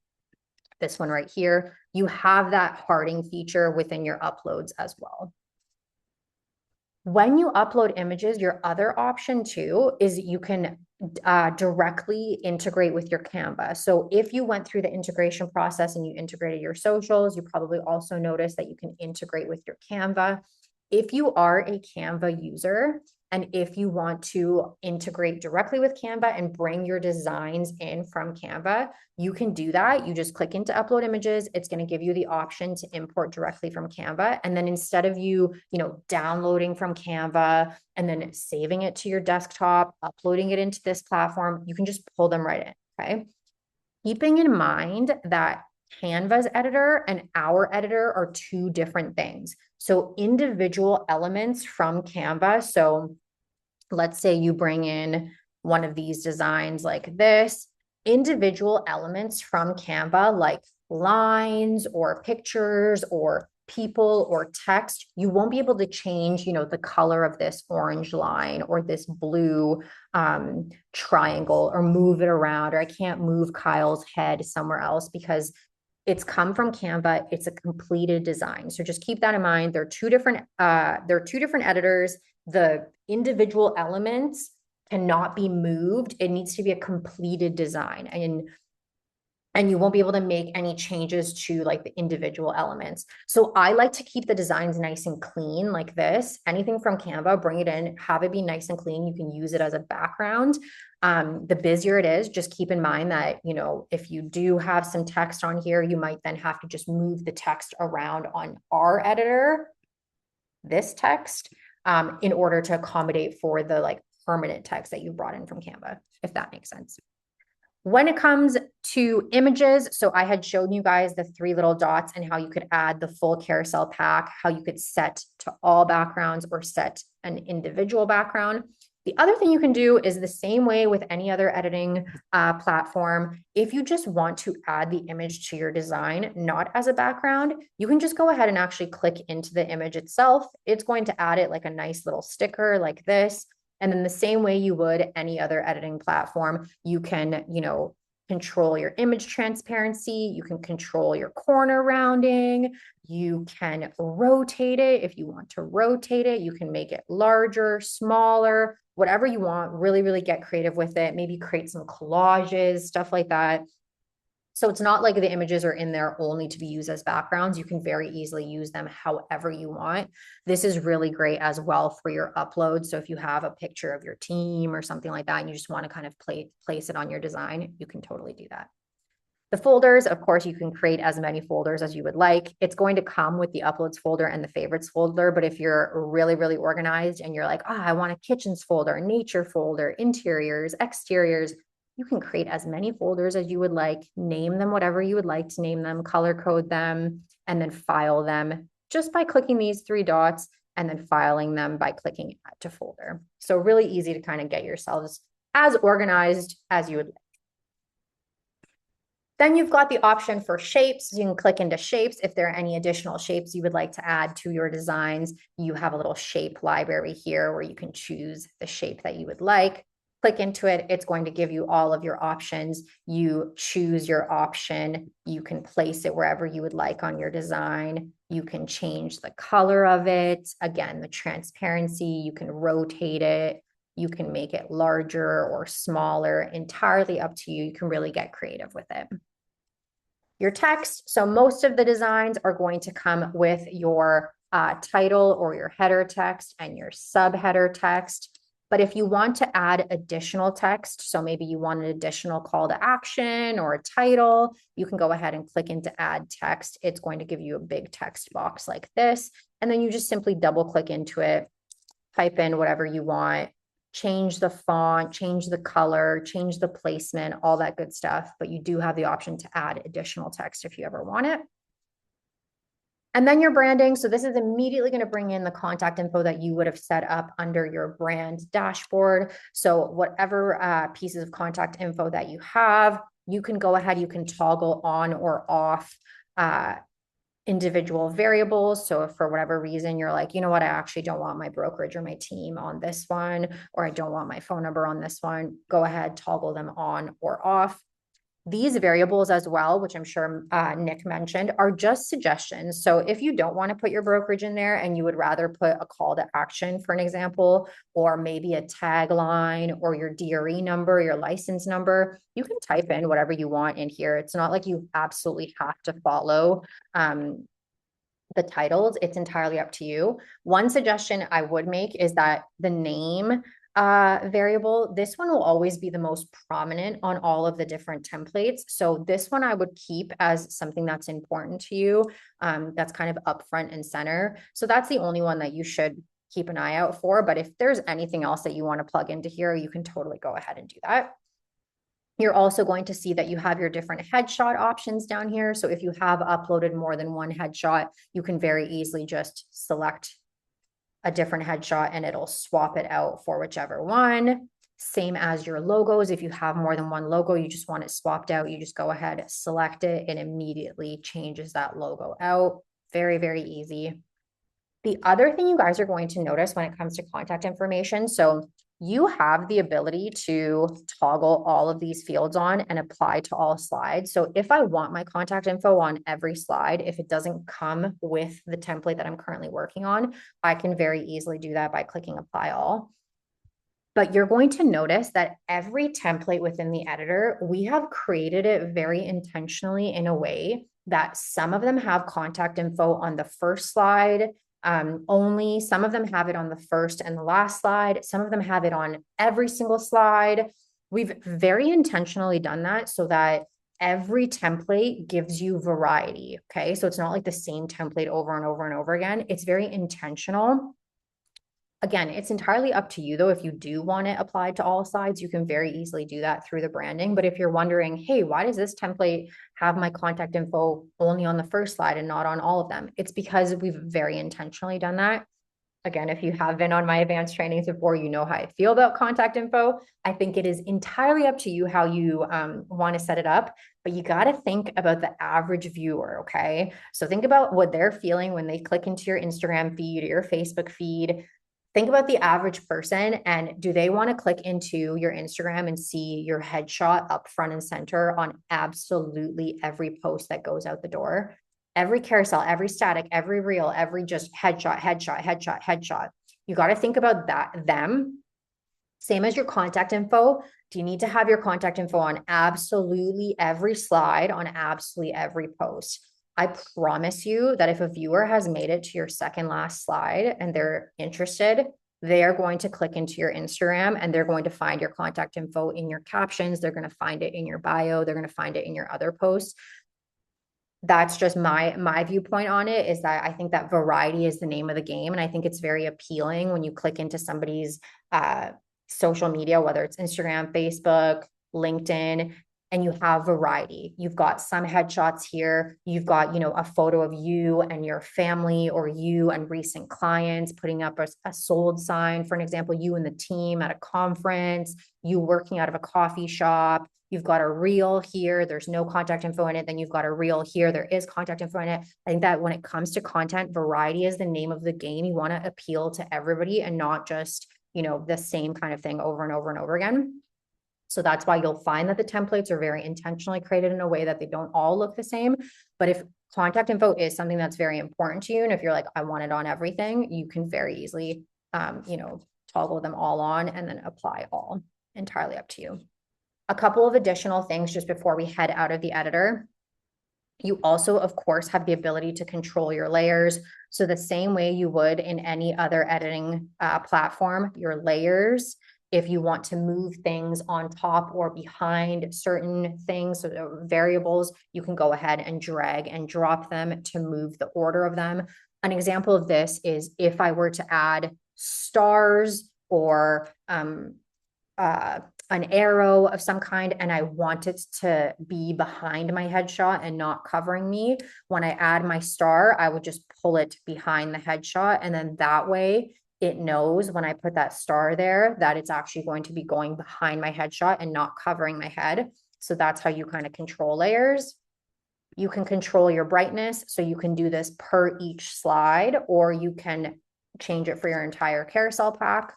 This one right here, you have that hearting feature within your uploads as well. When you upload images, your other option too is you can directly integrate with your Canva. So if you went through the integration process and you integrated your socials, you probably also noticed that you can integrate with your Canva. If you are a Canva user, and if you want to integrate directly with Canva and bring your designs in from Canva, you can do that. You just click into upload images. It's going to give you the option to import directly from Canva. And then instead of you downloading from Canva and then saving it to your desktop, uploading it into this platform, you can just pull them right in. Okay. Keeping in mind that Canva's editor and our editor are two different things. So individual elements from Canva. So let's say you bring in one of these designs like this, individual elements from Canva, like lines or pictures or people or text, you won't be able to change, the color of this orange line or this blue triangle or move it around, or I can't move Kyle's head somewhere else because it's come from Canva. It's a completed design. So just keep that in mind. They're two different editors. The individual elements cannot be moved. It needs to be a completed design. And you won't be able to make any changes to like the individual elements. So I like to keep the designs nice and clean like this. Anything from Canva, bring it in, have it be nice and clean. You can use it as a background. The busier it is, just keep in mind that, if you do have some text on here, you might then have to just move the text around on our editor, this text, in order to accommodate for the like permanent text that you brought in from Canva, if that makes sense. When it comes to images, so I had shown you guys the three little dots and how you could add the full carousel pack, how you could set to all backgrounds or set an individual background. The other thing you can do is the same way with any other editing platform. If you just want to add the image to your design, not as a background, you can just go ahead and actually click into the image itself. It's going to add it like a nice little sticker like this. And then the same way you would any other editing platform, you can, control your image transparency. You can control your corner rounding. You can rotate it. If you want to rotate it, you can make it larger, smaller, whatever you want. Really, really get creative with it. Maybe create some collages, stuff like that. So it's not like the images are in there only to be used as backgrounds. You can very easily use them however you want. This is really great as well for your upload. So if you have a picture of your team or something like that, and you just want to kind of place it on your design, you can totally do that. The folders, of course, you can create as many folders as you would like. It's going to come with the uploads folder and the favorites folder. But if you're really, really organized and you're like, I want a kitchens folder, nature folder, interiors, exteriors, you can create as many folders as you would like, name them whatever you would like to name them, color code them, and then file them just by clicking these three dots and then filing them by clicking add to folder. So really easy to kind of get yourselves as organized as you would like. Then you've got the option for shapes. You can click into shapes. If there are any additional shapes you would like to add to your designs, you have a little shape library here where you can choose the shape that you would like. Click into it. It's going to give you all of your options. You choose your option. You can place it wherever you would like on your design. You can change the color of it. Again, the transparency, you can rotate it. You can make it larger or smaller, entirely up to you. You can really get creative with it. Your text. So most of the designs are going to come with your title or your header text and your subheader text. But if you want to add additional text, so maybe you want an additional call to action or a title, you can go ahead and click into add text. It's going to give you a big text box like this. And then you just simply double click into it, type in whatever you want, change the font, change the color, change the placement, all that good stuff. But you do have the option to add additional text if you ever want it. And then your branding. So this is immediately going to bring in the contact info that you would have set up under your brand dashboard. So whatever pieces of contact info that you have, you can go ahead, you can toggle on or off individual variables. So if for whatever reason you're like, you know what, I actually don't want my brokerage or my team on this one, or I don't want my phone number on this one, go ahead, toggle them on or off. These variables as well, which I'm sure Nick mentioned, are just suggestions. So if you don't want to put your brokerage in there and you would rather put a call to action, for an example, or maybe a tagline or your DRE number, your license number, you can type in whatever you want in here. It's not like you absolutely have to follow the titles. It's entirely up to you. One suggestion I would make is that the name variable, this one will always be the most prominent on all of the different templates. So this one I would keep as something that's important to you. That's kind of up front and center. So that's the only one that you should keep an eye out for. But if there's anything else that you want to plug into here, you can totally go ahead and do that. You're also going to see that you have your different headshot options down here. So if you have uploaded more than one headshot, you can very easily just select a different headshot and it'll swap it out for whichever one. Same as your logos. If you have more than one logo, you just want it swapped out, you just go ahead, select it, and immediately changes that logo out. Very, very easy. The other thing you guys are going to notice when it comes to contact information, so you have the ability to toggle all of these fields on and apply to all slides. So if I want my contact info on every slide, if it doesn't come with the template that I'm currently working on, I can very easily do that by clicking apply all. But you're going to notice that every template within the editor, we have created it very intentionally in a way that some of them have contact info on the first slide, only. Some of them have it on the first and the last slide. Some of them have it on every single slide. We've very intentionally done that so that every template gives you variety. Okay. So it's not like the same template over and over and over again. It's very intentional. Again, it's entirely up to you though. If you do want it applied to all sides, you can very easily do that through the branding. But if you're wondering, hey, why does this template have my contact info only on the first slide and not on all of them? It's because we've very intentionally done that. Again, if you have been on my advanced trainings before, you know how I feel about contact info. I think it is entirely up to you how you want to set it up, but you got to think about the average viewer, okay? So think about what they're feeling when they click into your Instagram feed or your Facebook feed. Think about the average person, and do they want to click into your Instagram and see your headshot up front and center on absolutely every post that goes out the door? Every carousel, every static, every reel, every just headshot. You got to think about them. Same as your contact info. Do you need to have your contact info on absolutely every slide, on absolutely every post? I promise you that if a viewer has made it to your second last slide and they're interested, they are going to click into your Instagram and they're going to find your contact info in your captions. They're going to find it in your bio. They're going to find it in your other posts. That's just my viewpoint on it, is that I think that variety is the name of the game. And I think it's very appealing when you click into somebody's social media, whether it's Instagram, Facebook, LinkedIn, and you have variety. You've got some headshots here. You've got, a photo of you and your family, or you and recent clients putting up a sold sign, for an example, you and the team at a conference, you working out of a coffee shop. You've got a reel here. There's no contact info in it. Then you've got a reel here. There is contact info in it. I think that when it comes to content, variety is the name of the game. You want to appeal to everybody and not just, the same kind of thing over and over and over again. So that's why you'll find that the templates are very intentionally created in a way that they don't all look the same. But if contact info is something that's very important to you, and if you're like, I want it on everything, you can very easily, toggle them all on and then apply all. Entirely up to you. A couple of additional things just before we head out of the editor. You also, of course, have the ability to control your layers. So the same way you would in any other editing platform, your layers, if you want to move things on top or behind certain things, so variables, you can go ahead and drag and drop them to move the order of them. An example of this is if I were to add stars or an arrow of some kind, and I want it to be behind my headshot and not covering me. When I add my star, I would just pull it behind the headshot. And then that way it knows when I put that star there that it's actually going to be going behind my headshot and not covering my head. So that's how you kind of control layers. You can control your brightness. So you can do this per each slide, or you can change it for your entire carousel pack.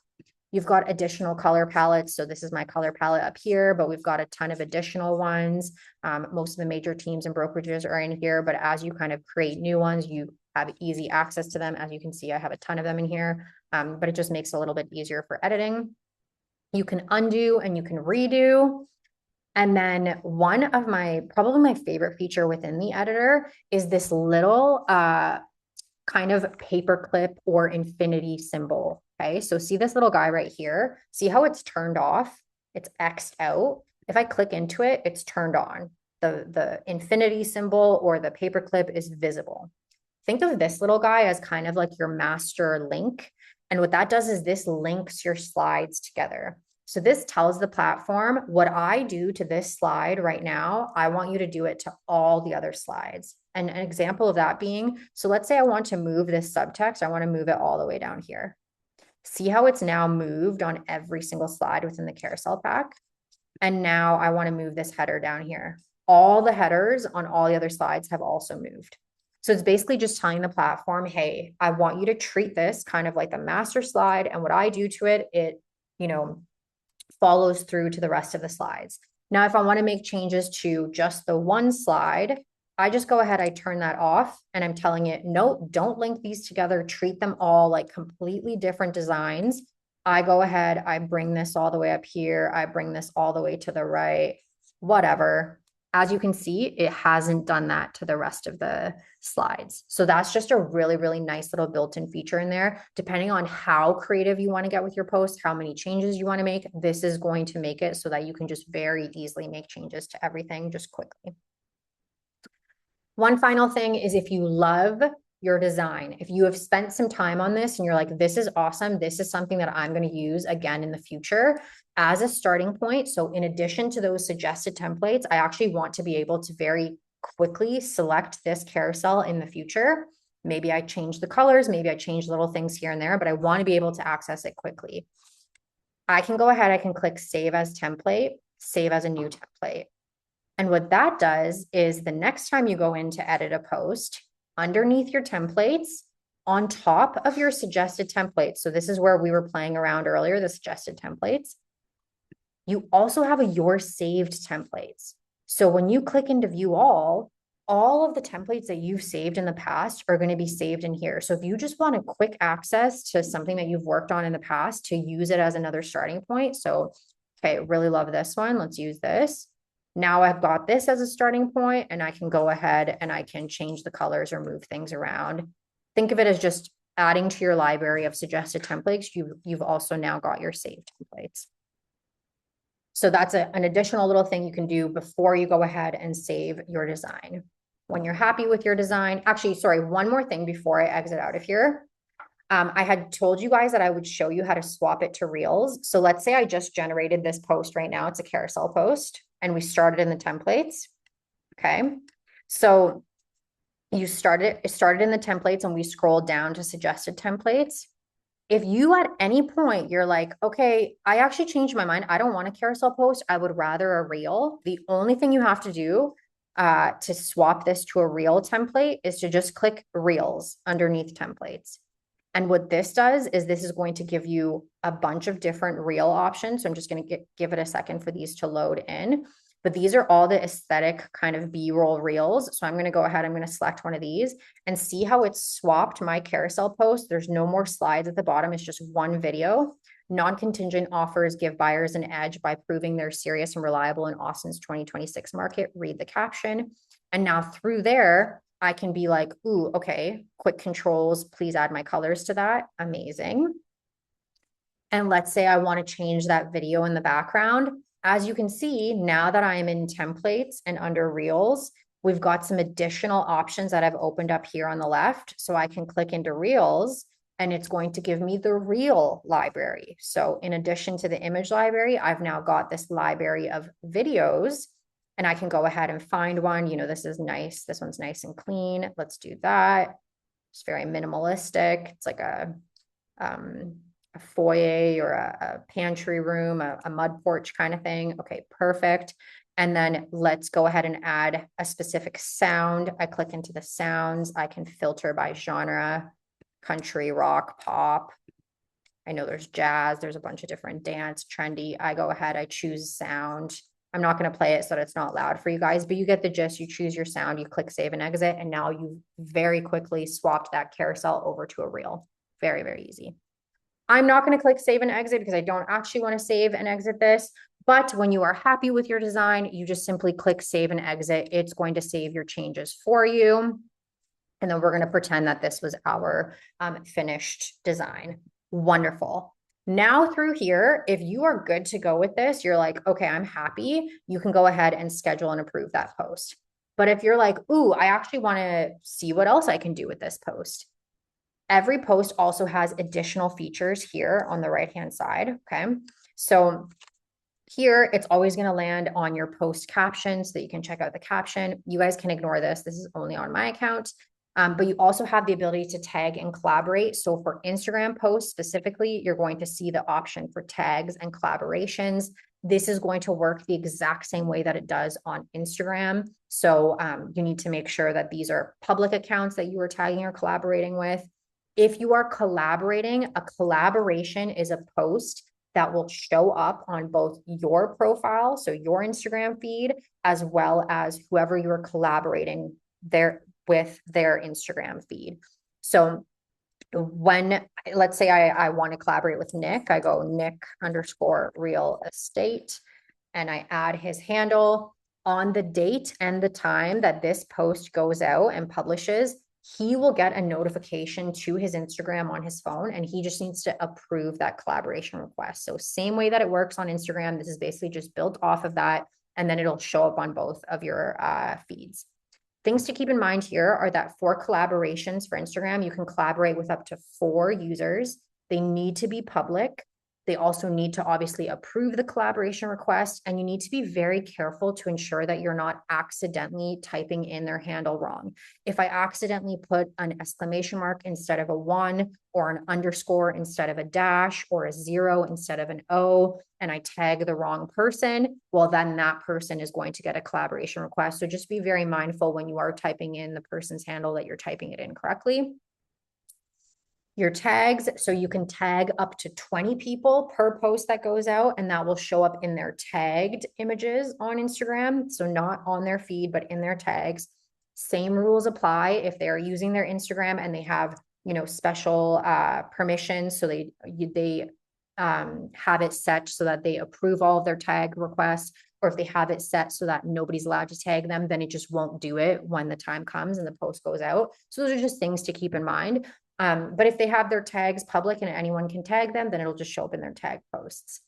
You've got additional color palettes. So this is my color palette up here, but we've got a ton of additional ones. Most of the major teams and brokerages are in here, but as you kind of create new ones, you have easy access to them. As you can see, I have a ton of them in here, but it just makes it a little bit easier for editing. You can undo and you can redo. And then one of probably my favorite feature within the editor is this little kind of paperclip or infinity symbol. Okay, so see this little guy right here? See how it's turned off? It's X'd out. If I click into it, it's turned on. The infinity symbol or the paperclip is visible. Think of this little guy as kind of like your master link. And what that does is this links your slides together. So this tells the platform what I do to this slide right now, I want you to do it to all the other slides. And an example of that being, so let's say I want to move this subtext. I want to move it all the way down here. See how it's now moved on every single slide within the carousel pack. And now I want to move this header down here. All the headers on all the other slides have also moved. So it's basically just telling the platform, hey, I want you to treat this kind of like the master slide. And what I do to it, it, follows through to the rest of the slides. Now, if I want to make changes to just the one slide, I just go ahead, I turn that off, and I'm telling it, no, don't link these together, treat them all like completely different designs. I go ahead, I bring this all the way up here, I bring this all the way to the right, whatever. As you can see, it hasn't done that to the rest of the slides. So that's just a really, really nice little built-in feature in there. Depending on how creative you want to get with your post, how many changes you want to make, this is going to make it so that you can just very easily make changes to everything just quickly. One final thing is if you love your design, if you have spent some time on this and you're like, this is awesome, this is something that I'm going to use again in the future as a starting point. So in addition to those suggested templates, I actually want to be able to very quickly select this carousel in the future. Maybe I change the colors, maybe I change little things here and there, but I want to be able to access it quickly. I can go ahead, I can click save as template, save as a new template. And what that does is the next time you go in to edit a post, underneath your templates, on top of your suggested templates, so this is where we were playing around earlier, the suggested templates, you also have your saved templates. So when you click into view all of the templates that you've saved in the past are going to be saved in here. So if you just want a quick access to something that you've worked on in the past to use it as another starting point. So, okay, really love this one. Let's use this. Now I've got this as a starting point and I can go ahead and I can change the colors or move things around. Think of it as just adding to your library of suggested templates. You've also now got your saved templates. So that's an additional little thing you can do before you go ahead and save your design. When you're happy with your design, actually, sorry, one more thing before I exit out of here. I had told you guys that I would show you how to swap it to Reels. So let's say I just generated this post right now. It's a carousel post and we started in the templates. Okay. So it started in the templates and we scrolled down to suggested templates. If you at any point you're like, okay, I actually changed my mind. I don't want a carousel post. I would rather a reel. The only thing you have to do to swap this to a reel template is to just click reels underneath templates. And what this does is this is going to give you a bunch of different reel options. So I'm just going to give it a second for these to load in. But these are all the aesthetic kind of B-roll reels. So I'm going to go ahead, I'm going to select one of these and see how it's swapped my carousel post. There's no more slides at the bottom. It's just one video. Non-contingent offers give buyers an edge by proving they're serious and reliable in Austin's 2026 market. Read the caption. And now through there, I can be like, ooh, okay, quick controls, please add my colors to that. Amazing. And let's say I want to change that video in the background. As you can see, now that I'm in templates and under reels, we've got some additional options that I've opened up here on the left. So I can click into reels and it's going to give me the reel library. So in addition to the image library, I've now got this library of videos and I can go ahead and find one. You know, this is nice. This one's nice and clean. Let's do that. It's very minimalistic. It's like a foyer or a pantry room, a mud porch kind of thing. Okay, perfect. And then let's go ahead and add a specific sound. I click into the sounds. I can filter by genre, country, rock, pop. I know there's jazz, there's a bunch of different dance, trendy. I go ahead, I choose sound. I'm not going to play it so that it's not loud for you guys, but you get the gist. You choose your sound, you click save and exit, and now you very quickly swapped that carousel over to a reel. Very, very easy. I'm not going to click save and exit because I don't actually want to save and exit this. But when you are happy with your design, you just simply click save and exit. It's going to save your changes for you. And then we're going to pretend that this was our finished design. Wonderful. Now through here, if you are good to go with this, you're like, okay, I'm happy. You can go ahead and schedule and approve that post. But if you're like, ooh, I actually want to see what else I can do with this post. Every post also has additional features here on the right-hand side, okay? So here, it's always going to land on your post caption so that you can check out the caption. You guys can ignore this. This is only on my account. But you also have the ability to tag and collaborate. So for Instagram posts specifically, you're going to see the option for tags and collaborations. This is going to work the exact same way that it does on Instagram. So you need to make sure that these are public accounts that you are tagging or collaborating with. If you are collaborating, a collaboration is a post that will show up on both your profile, so your Instagram feed, as well as whoever you're collaborating there with their Instagram feed. So when, let's say I want to collaborate with Nick, I go Nick_real estate, and I add his handle. On the date and the time that this post goes out and publishes, he will get a notification to his Instagram on his phone, and he just needs to approve that collaboration request. So same way that it works on Instagram, this is basically just built off of that, and then it'll show up on both of your feeds. Things to keep in mind here are that for collaborations for Instagram, you can collaborate with up to 4 users. They need to be public. They also need to obviously approve the collaboration request, and you need to be very careful to ensure that you're not accidentally typing in their handle wrong. If I accidentally put an exclamation mark instead of a 1, or an underscore instead of a dash, or a 0 instead of an O, and I tag the wrong person, well, then that person is going to get a collaboration request. So just be very mindful when you are typing in the person's handle that you're typing it in correctly. Your tags, so you can tag up to 20 people per post that goes out, and that will show up in their tagged images on Instagram. So not on their feed, but in their tags. Same rules apply if they're using their Instagram and they have, you know, special permissions. So they have it set so that they approve all of their tag requests, or if they have it set so that nobody's allowed to tag them, then it just won't do it when the time comes and the post goes out. So those are just things to keep in mind. But if they have their tags public and anyone can tag them, then it'll just show up in their tag posts.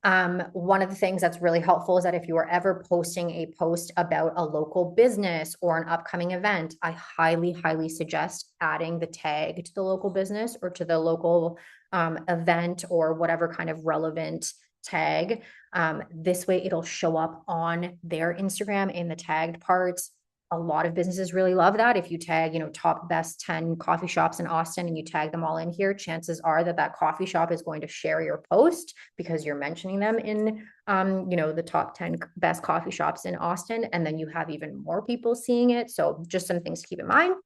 One of the things that's really helpful is that if you are ever posting a post about a local business or an upcoming event, I highly, highly suggest adding the tag to the local business or to the local event or whatever kind of relevant tag. This way it'll show up on their Instagram in the tagged parts. A lot of businesses really love that. If you tag, you know, top best 10 coffee shops in Austin and you tag them all in here, chances are that that coffee shop is going to share your post because you're mentioning them in, you know, the top 10 best coffee shops in Austin. And then you have even more people seeing it. So just some things to keep in mind.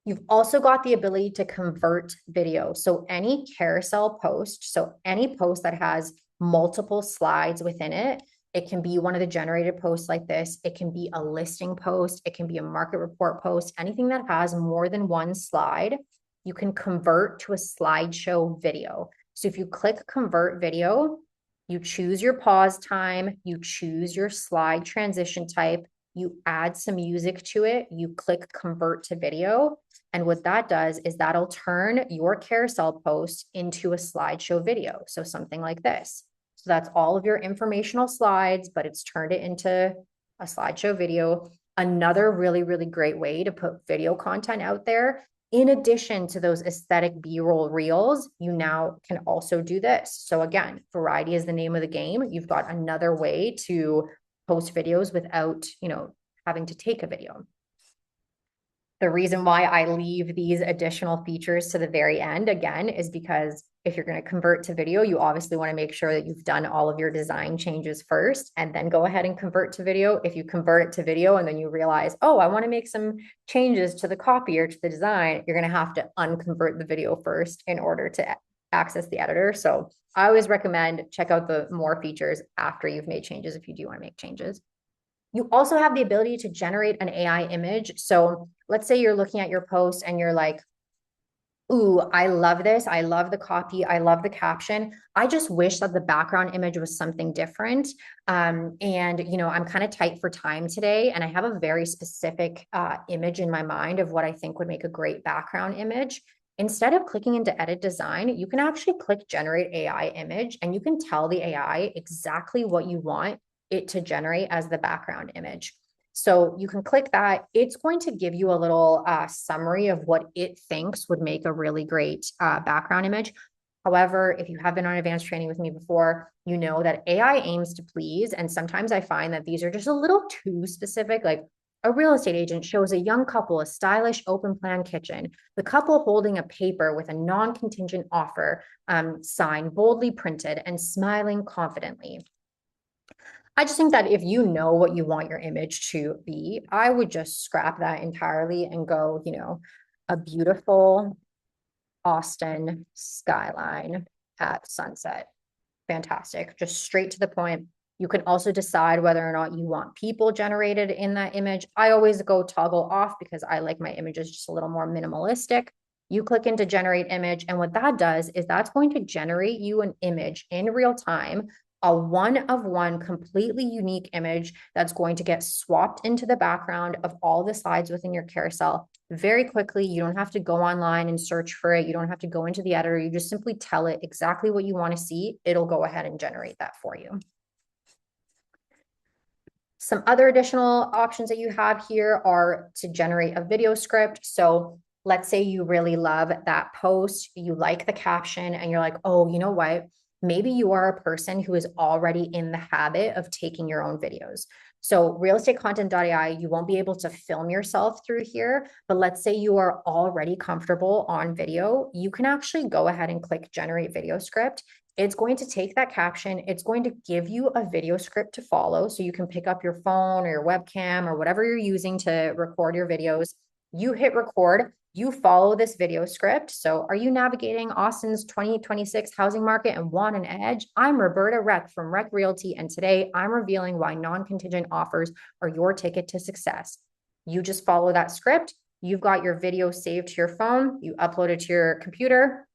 You've also got the ability to convert video. So any carousel post, so any post that has multiple slides within it, it can be one of the generated posts like this. It can be a listing post. It can be a market report post. Anything that has more than one slide, you can convert to a slideshow video. So if you click convert video, you choose your pause time, you choose your slide transition type, you add some music to it, you click convert to video. And what that does is that'll turn your carousel post into a slideshow video. So something like this. So that's all of your informational slides, but it's turned it into a slideshow video. Another really, really great way to put video content out there, in addition to those aesthetic B-roll reels, you now can also do this. So again, variety is the name of the game. You've got another way to post videos without, you know, having to take a video. The reason why I leave these additional features to the very end, again, is because if you're going to convert to video, you obviously want to make sure that you've done all of your design changes first and then go ahead and convert to video. If you convert it to video and then you realize, oh, I want to make some changes to the copy or to the design, you're going to have to unconvert the video first in order to access the editor. So I always recommend check out the more features after you've made changes if you do want to make changes. You also have the ability to generate an AI image. So let's say you're looking at your post and you're like, ooh, I love this. I love the copy. I love the caption. I just wish that the background image was something different. And, you know, I'm kind of tight for time today. And I have a very specific image in my mind of what I think would make a great background image. Instead of clicking into edit design, you can actually click generate AI image and you can tell the AI exactly what you want it to generate as the background image. So you can click that. It's going to give you a little summary of what it thinks would make a really great background image. However, if you have been on advanced training with me before, you know that AI aims to please. And sometimes I find that these are just a little too specific. Like a real estate agent shows a young couple a stylish open plan kitchen. The couple holding a paper with a non-contingent offer sign boldly printed and smiling confidently. I just think that if you know what you want your image to be, I would just scrap that entirely and go, you know, a beautiful Austin skyline at sunset. Fantastic. Just straight to the point. You can also decide whether or not you want people generated in that image. I always go toggle off because I like my images just a little more minimalistic. You click into generate image, and what that does is that's going to generate you an image in real time, a one-of-one completely unique image that's going to get swapped into the background of all the slides within your carousel very quickly. You don't have to go online and search for it. You don't have to go into the editor. You just simply tell it exactly what you want to see. It'll go ahead and generate that for you. Some other additional options that you have here are to generate a video script. So let's say you really love that post, you like the caption, and you're like, oh, you know what? Maybe you are a person who is already in the habit of taking your own videos. So RealEstateContent.ai, you won't be able to film yourself through here, but let's say you are already comfortable on video, you can actually go ahead and click generate video script. It's going to take that caption. It's going to give you a video script to follow. So you can pick up your phone or your webcam or whatever you're using to record your videos. You hit record, you follow this video script. So are you navigating Austin's 2026 housing market and want an edge? I'm Roberta Reck from Reck Realty, and today I'm revealing why non-contingent offers are your ticket to success. You just follow that script. You've got your video saved to your phone. You upload it to your computer.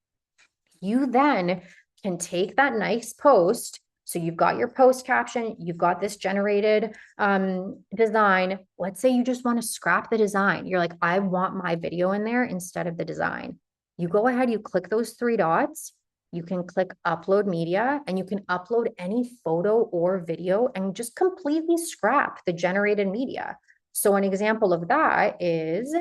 You then can take that nice post. So you've got your post caption, you've got this generated design. Let's say you just want to scrap the design. You're like, I want my video in there instead of the design. You go ahead, you click those three dots. You can click upload media and you can upload any photo or video and just completely scrap the generated media. So an example of that is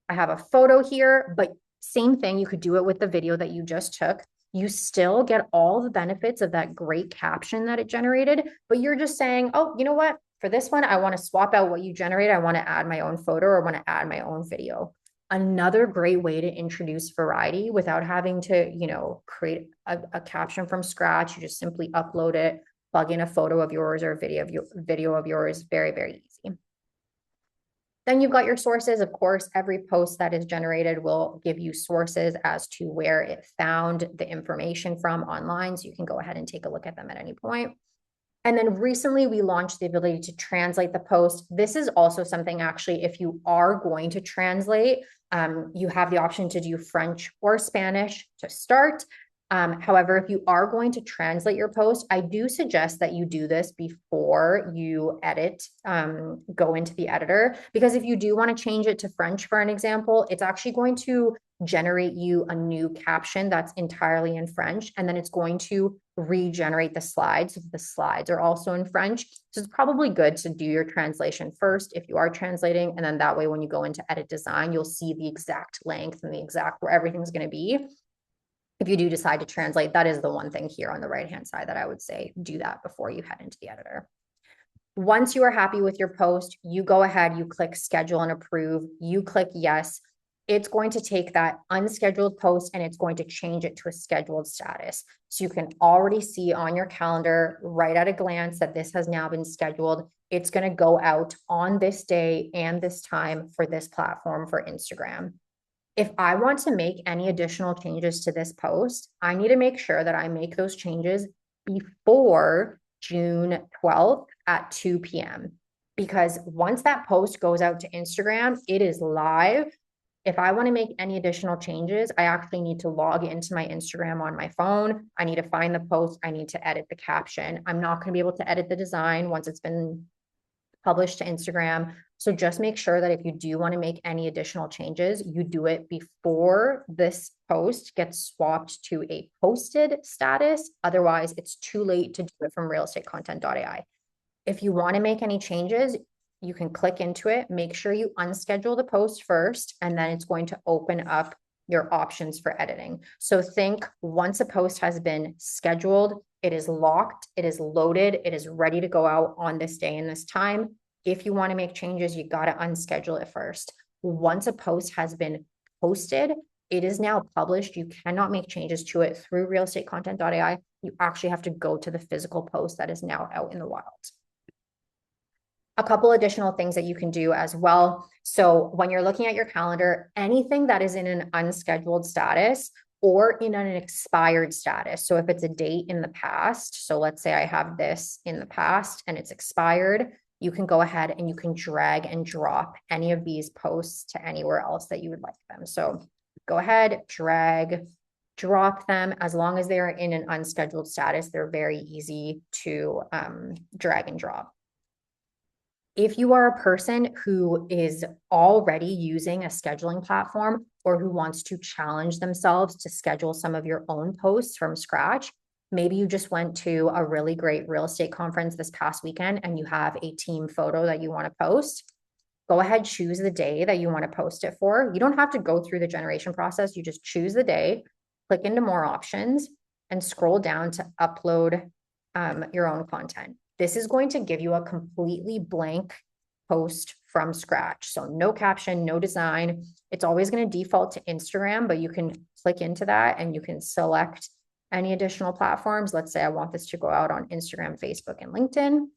I have a photo here, but same thing, you could do it with the video that you just took. You still get all the benefits of that great caption that it generated, but you're just saying, oh, you know what? For this one, I want to swap out what you generated. I want to add my own photo or want to add my own video. Another great way to introduce variety without having to, you know, create a caption from scratch. You just simply upload it, plug in a photo of yours or a video of yours. Very, very easy. Then you've got your sources. Of course, every post that is generated will give you sources as to where it found the information from online. So you can go ahead and take a look at them at any point. And then recently we launched the ability to translate the post. This is also something actually, if you are going to translate, you have the option to do French or Spanish to start. However, if you are going to translate your post, I do suggest that you do this before you edit, go into the editor, because if you do want to change it to French, for an example, it's actually going to generate you a new caption that's entirely in French, and then it's going to regenerate the slides if the slides are also in French. So it's probably good to do your translation first if you are translating, and then that way when you go into edit design, you'll see the exact length and the exact where everything's going to be. If you do decide to translate, that is the one thing here on the right-hand side that I would say do that before you head into the editor. Once you are happy with your post, you go ahead, you click schedule and approve, you click yes. It's going to take that unscheduled post and it's going to change it to a scheduled status. So you can already see on your calendar right at a glance that this has now been scheduled. It's going to go out on this day and this time for this platform for Instagram. If I want to make any additional changes to this post, I need to make sure that I make those changes before June 12th at 2 p.m. Because once that post goes out to Instagram, it is live. If I want to make any additional changes, I actually need to log into my Instagram on my phone. I need to find the post. I need to edit the caption. I'm not going to be able to edit the design once it's been published to Instagram. So just make sure that if you do want to make any additional changes, you do it before this post gets swapped to a posted status. Otherwise, it's too late to do it from RealEstateContent.ai. If you want to make any changes, you can click into it, make sure you unschedule the post first, and then it's going to open up your options for editing. So think once a post has been scheduled, it is locked, it is loaded, it is ready to go out on this day and this time. If you want to make changes, you got to unschedule it first. Once a post has been posted, it is now published. You cannot make changes to it through RealEstateContent.ai. You actually have to go to the physical post that is now out in the wild. A couple additional things that you can do as well. So when you're looking at your calendar, anything that is in an unscheduled status or in an expired status. So if it's a date in the past, so let's say I have this in the past and it's expired, you can go ahead and you can drag and drop any of these posts to anywhere else that you would like them. So go ahead, drag, drop them. As long as they are in an unscheduled status, they're very easy to drag and drop. If you are a person who is already using a scheduling platform or who wants to challenge themselves to schedule some of your own posts from scratch, maybe you just went to a really great real estate conference this past weekend and you have a team photo that you want to post. Go ahead, choose the day that you want to post it for. You don't have to go through the generation process. You just choose the day, click into more options, and scroll down to upload your own content. This is going to give you a completely blank post from scratch. So no caption, no design. It's always going to default to Instagram, but you can click into that and you can select any additional platforms. Let's say I want this to go out on Instagram, Facebook, and LinkedIn.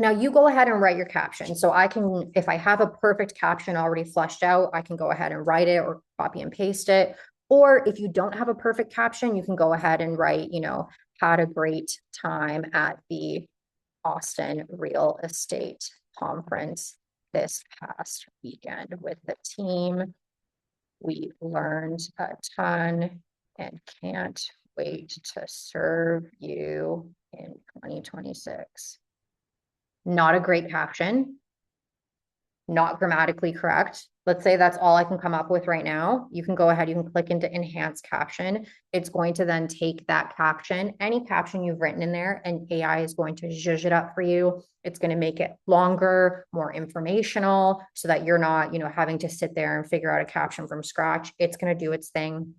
Now you go ahead and write your caption. So I can, if I have a perfect caption already fleshed out, I can go ahead and write it or copy and paste it. Or if you don't have a perfect caption, you can go ahead and write, had a great time at the Austin Real Estate Conference this past weekend with the team. We learned a ton and can't wait to serve you in 2026. Not a great caption, not grammatically correct. Let's say that's all I can come up with right now. You can go ahead, you can click into enhance caption. It's going to then take that caption, any caption you've written in there, and AI is going to zhuzh it up for you. It's going to make it longer, more informational, so that you're not, having to sit there and figure out a caption from scratch. It's going to do its thing.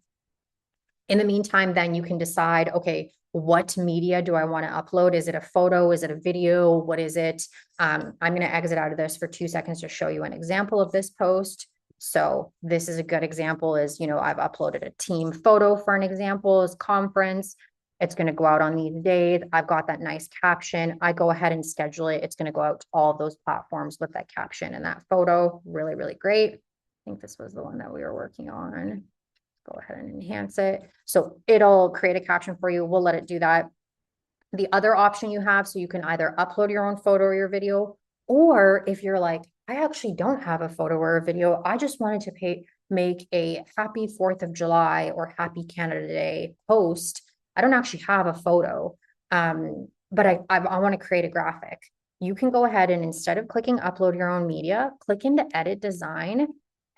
In the meantime, then you can decide, okay, what media do I want to upload? Is it a photo? Is it a video? What is it? I'm going to exit out of this for 2 seconds to show you an example of this post. So this is a good example is, I've uploaded a team photo for an example is conference. It's going to go out on these days. I've got that nice caption. I go ahead and schedule it. It's going to go out to all of those platforms with that caption and that photo. Really, really great. I think this was the one that we were working on. Go ahead and enhance it. So it'll create a caption for you. We'll let it do that. The other option you have, so you can either upload your own photo or your video, or if you're like, I actually don't have a photo or a video, I just wanted to make a happy 4th of July or happy Canada Day post. I don't actually have a photo, but I want to create a graphic. You can go ahead and instead of clicking upload your own media, click into edit design.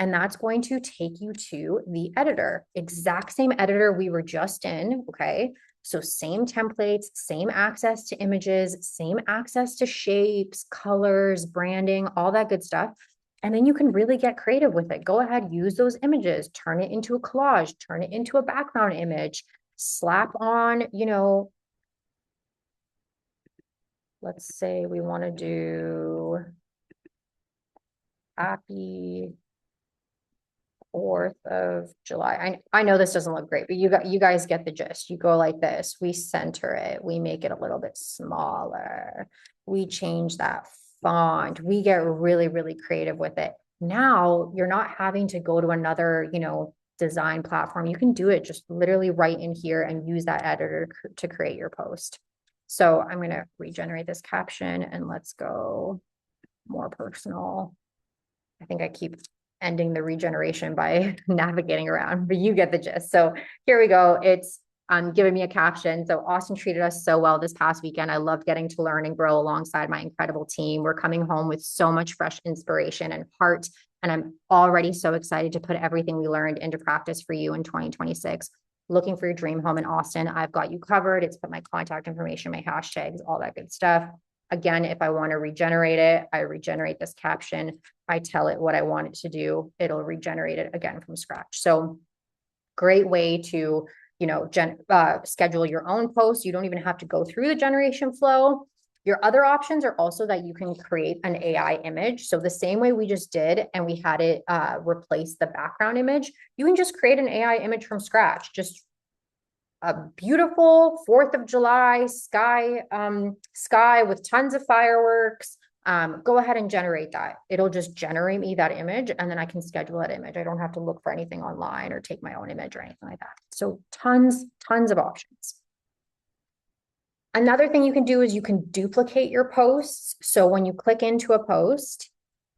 And that's going to take you to the editor, exact same editor we were just in, okay? So same templates, same access to images, same access to shapes, colors, branding, all that good stuff. And then you can really get creative with it. Go ahead, use those images, turn it into a collage, turn it into a background image, slap on, let's say we want to do happy 4th of July. I know this doesn't look great, but you guys get the gist. You go like this, we center it, we make it a little bit smaller, we change that font, we get really, really creative with it. Now you're not having to go to another, design platform. You can do it just literally right in here and use that editor to create your post. So I'm going to regenerate this caption and let's go more personal. I think I keep ending the regeneration by navigating around, but you get the gist. So here we go. It's giving me a caption. So Austin treated us so well this past weekend. I loved getting to learn and grow alongside my incredible team. We're coming home with so much fresh inspiration and heart, and I'm already so excited to put everything we learned into practice for you in 2026. Looking for your dream home in Austin. I've got you covered. It's put my contact information, my hashtags, all that good stuff. Again, if I want to regenerate it, I regenerate this caption. I tell it what I want it to do. It'll regenerate it again from scratch. So great way to, schedule your own posts. You don't even have to go through the generation flow. Your other options are also that you can create an AI image. So the same way we just did, and we had it replace the background image, you can just create an AI image from scratch. Just a beautiful 4th of July sky with tons of fireworks. Go ahead and generate that. It'll just generate me that image, and then I can schedule that image. I don't have to look for anything online or take my own image or anything like that. So tons of options. Another thing you can do is you can duplicate your posts. So when you click into a post,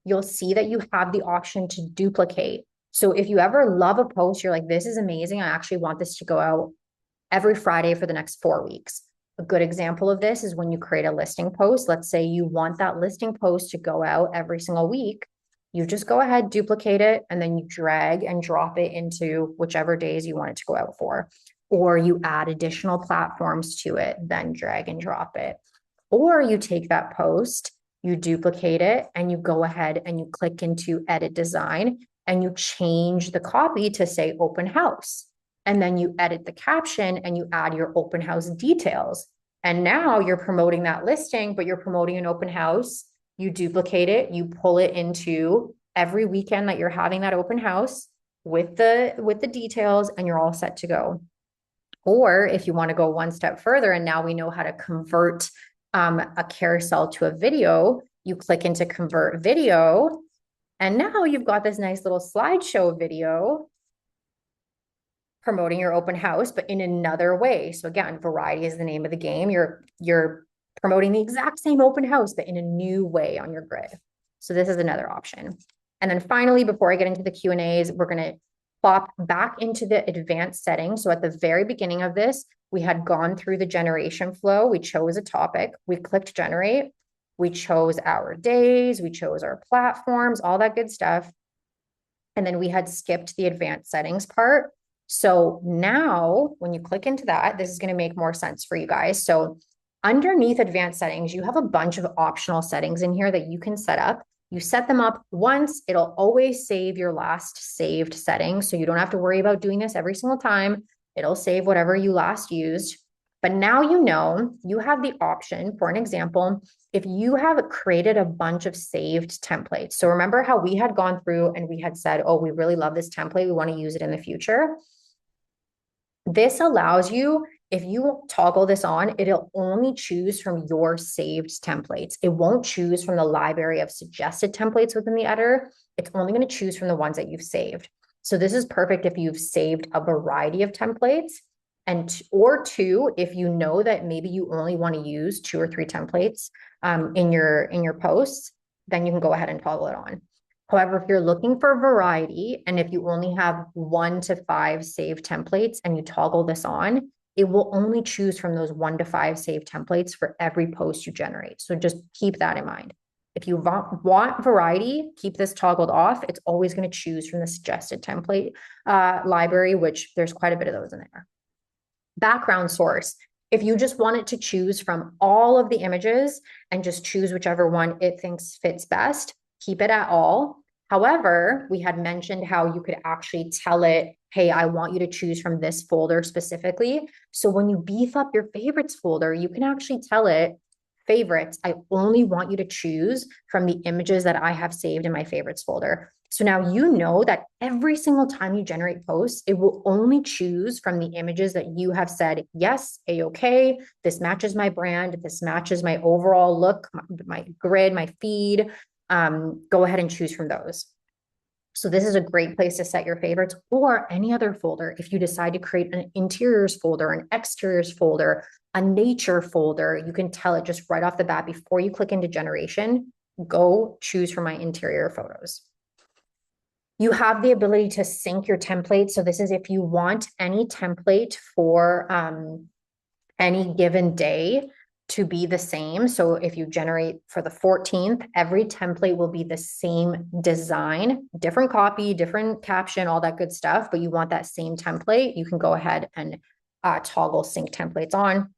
you'll see that you have the option to duplicate. So if you ever love a post, you're like, this is amazing, I actually want this to go out every Friday for the next 4 weeks. A good example of this is when you create a listing post. Let's say you want that listing post to go out every single week. You just go ahead, duplicate it, and then you drag and drop it into whichever days you want it to go out for. Or you add additional platforms to it, then drag and drop it. Or you take that post, you duplicate it, and you go ahead and you click into edit design and you change the copy to say open house. And then you edit the caption and you add your open house details. And now you're promoting that listing, but you're promoting an open house. You duplicate it, you pull it into every weekend that you're having that open house with the details, and you're all set to go. Or if you want to go one step further, and now we know how to convert a carousel to a video, you click into convert video, and now you've got this nice little slideshow video promoting your open house, but in another way. So again, variety is the name of the game. You're promoting the exact same open house, but in a new way on your grid. So this is another option. And then finally, before I get into the Q&As, we're going to pop back into the advanced settings. So at the very beginning of this, we had gone through the generation flow. We chose a topic, we clicked generate, we chose our days, we chose our platforms, all that good stuff. And then we had skipped the advanced settings part. So now when you click into that, this is going to make more sense for you guys. So underneath advanced settings, you have a bunch of optional settings in here that you can set up. You set them up once, it'll always save your last saved settings. So you don't have to worry about doing this every single time. It'll save whatever you last used. But now you have the option, for an example, if you have created a bunch of saved templates. So remember how we had gone through and we had said, oh, we really love this template, we want to use it in the future. This allows you, if you toggle this on, it'll only choose from your saved templates. It won't choose from the library of suggested templates within the editor. It's only going to choose from the ones that you've saved. So this is perfect if you've saved a variety of templates, or two, if you know that maybe you only want to use 2 or 3 templates in your posts, then you can go ahead and toggle it on. However, if you're looking for variety, and if you only have 1 to 5 saved templates and you toggle this on, it will only choose from those 1 to 5 saved templates for every post you generate. So just keep that in mind. If you want variety, keep this toggled off. It's always going to choose from the suggested template library, which there's quite a bit of those in there. Background source. If you just want it to choose from all of the images and just choose whichever one it thinks fits best, keep it at all. However, we had mentioned how you could actually tell it, hey, I want you to choose from this folder specifically. So when you beef up your favorites folder, you can actually tell it, favorites, I only want you to choose from the images that I have saved in my favorites folder. So now you know that every single time you generate posts, it will only choose from the images that you have said, yes, a-okay, this matches my brand, this matches my overall look, my grid, my feed. Go ahead and choose from those. So this is a great place to set your favorites, or any other folder. If you decide to create an interiors folder, an exteriors folder, a nature folder, you can tell it just right off the bat before you click into generation, go choose from my interior photos. You have the ability to sync your template. So this is if you want any template for any given day to be the same. So if you generate for the 14th, every template will be the same design, different copy, different caption, all that good stuff, but you want that same template, you can go ahead and toggle sync templates on.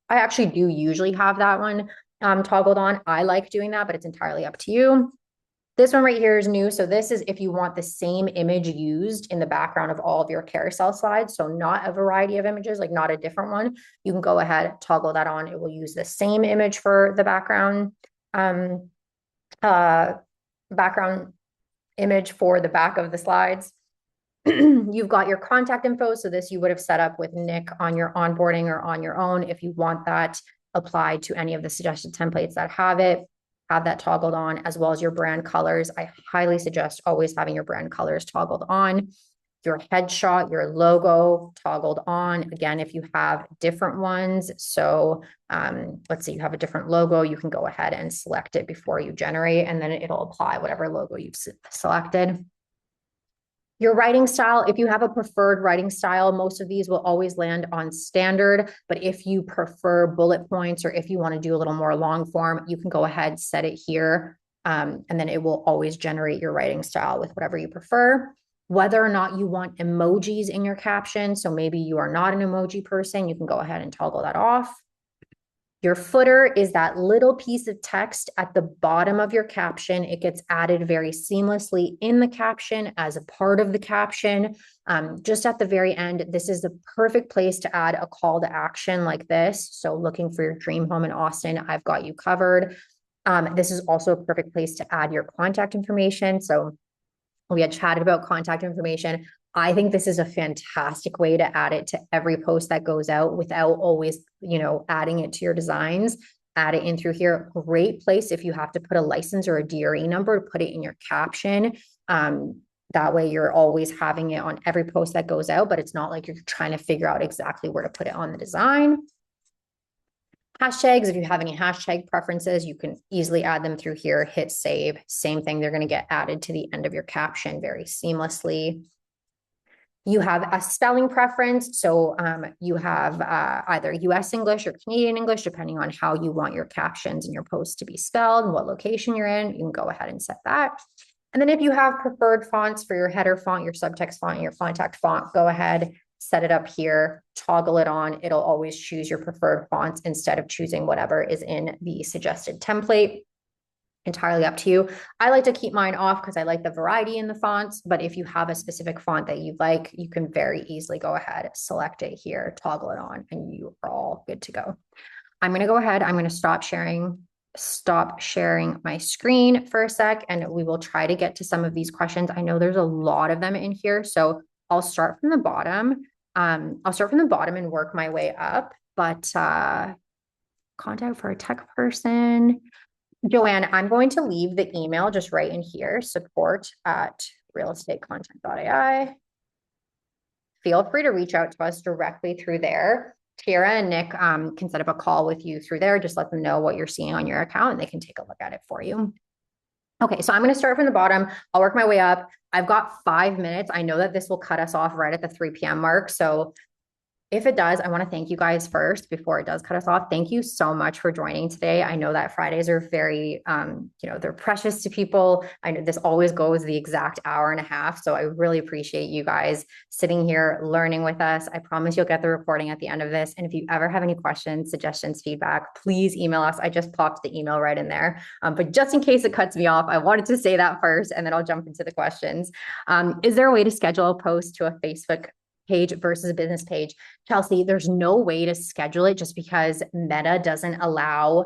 I actually do usually have that one toggled on. I like doing that, but it's entirely up to you. This one right here is new. So this is if you want the same image used in the background of all of your carousel slides. So not a variety of images, like not a different one. You can go ahead, toggle that on. It will use the same image for the background, background image for the back of the slides. You've got your contact info. So this you would have set up with Nick on your onboarding or on your own. If you want that applied to any of the suggested templates that have it, have that toggled on, as well as your brand colors. I highly suggest always having your brand colors toggled on. Your headshot, your logo toggled on. Again, if you have different ones, so let's say you have a different logo, you can go ahead and select it before you generate, and then it'll apply whatever logo you've selected. Your writing style, if you have a preferred writing style, most of these will always land on standard, but if you prefer bullet points or if you want to do a little more long form, you can go ahead, set it here, and then it will always generate your writing style with whatever you prefer. Whether or not you want emojis in your caption, so maybe you are not an emoji person, you can go ahead and toggle that off. Your footer is that little piece of text at the bottom of your caption. It gets added very seamlessly in the caption as a part of the caption. Just at the very end, this is the perfect place to add a call to action like this. So looking for your dream home in Austin, I've got you covered. This is also a perfect place to add your contact information. So we had chatted about contact information. I think this is a fantastic way to add it to every post that goes out without always, adding it to your designs. Add it in through here. Great place if you have to put a license or a DRE number to put it in your caption. That way you're always having it on every post that goes out, but it's not like you're trying to figure out exactly where to put it on the design. Hashtags, if you have any hashtag preferences, you can easily add them through here, hit save. Same thing, they're going to get added to the end of your caption very seamlessly. You have a spelling preference. So you have either US English or Canadian English, depending on how you want your captions and your posts to be spelled and what location you're in. You can go ahead and set that. And then if you have preferred fonts for your header font, your subtext font, and your contact font, go ahead, set it up here, toggle it on. It'll always choose your preferred fonts instead of choosing whatever is in the suggested template. Entirely up to you. I like to keep mine off because I like the variety in the fonts, but if you have a specific font that you like, you can very easily go ahead, select it here, toggle it on, and you are all good to go. I'm going to go ahead. I'm going to stop sharing my screen for a sec, and we will try to get to some of these questions. I know there's a lot of them in here, so I'll start from the bottom. And work my way up, but contact for a tech person. Joanne, I'm going to leave the email just right in here, support@RealEstateContent.ai. Feel free to reach out to us directly through there. Tara and Nick can set up a call with you through there. Just let them know what you're seeing on your account and they can take a look at it for you. Okay, so I'm going to start from the bottom. I'll work my way up. I've got 5 minutes. I know that this will cut us off right at the 3 p.m. mark. So if it does, I want to thank you guys first before it does cut us off. Thank you so much for joining today. I know that Fridays are very, they're precious to people. I know this always goes the exact hour and a half. So I really appreciate you guys sitting here learning with us. I promise you'll get the recording at the end of this. And if you ever have any questions, suggestions, feedback, please email us. I just popped the email right in there. But just in case it cuts me off, I wanted to say that first, and then I'll jump into the questions. Is there a way to schedule a post to a Facebook page versus a business page. Chelsea, there's no way to schedule it just because Meta doesn't allow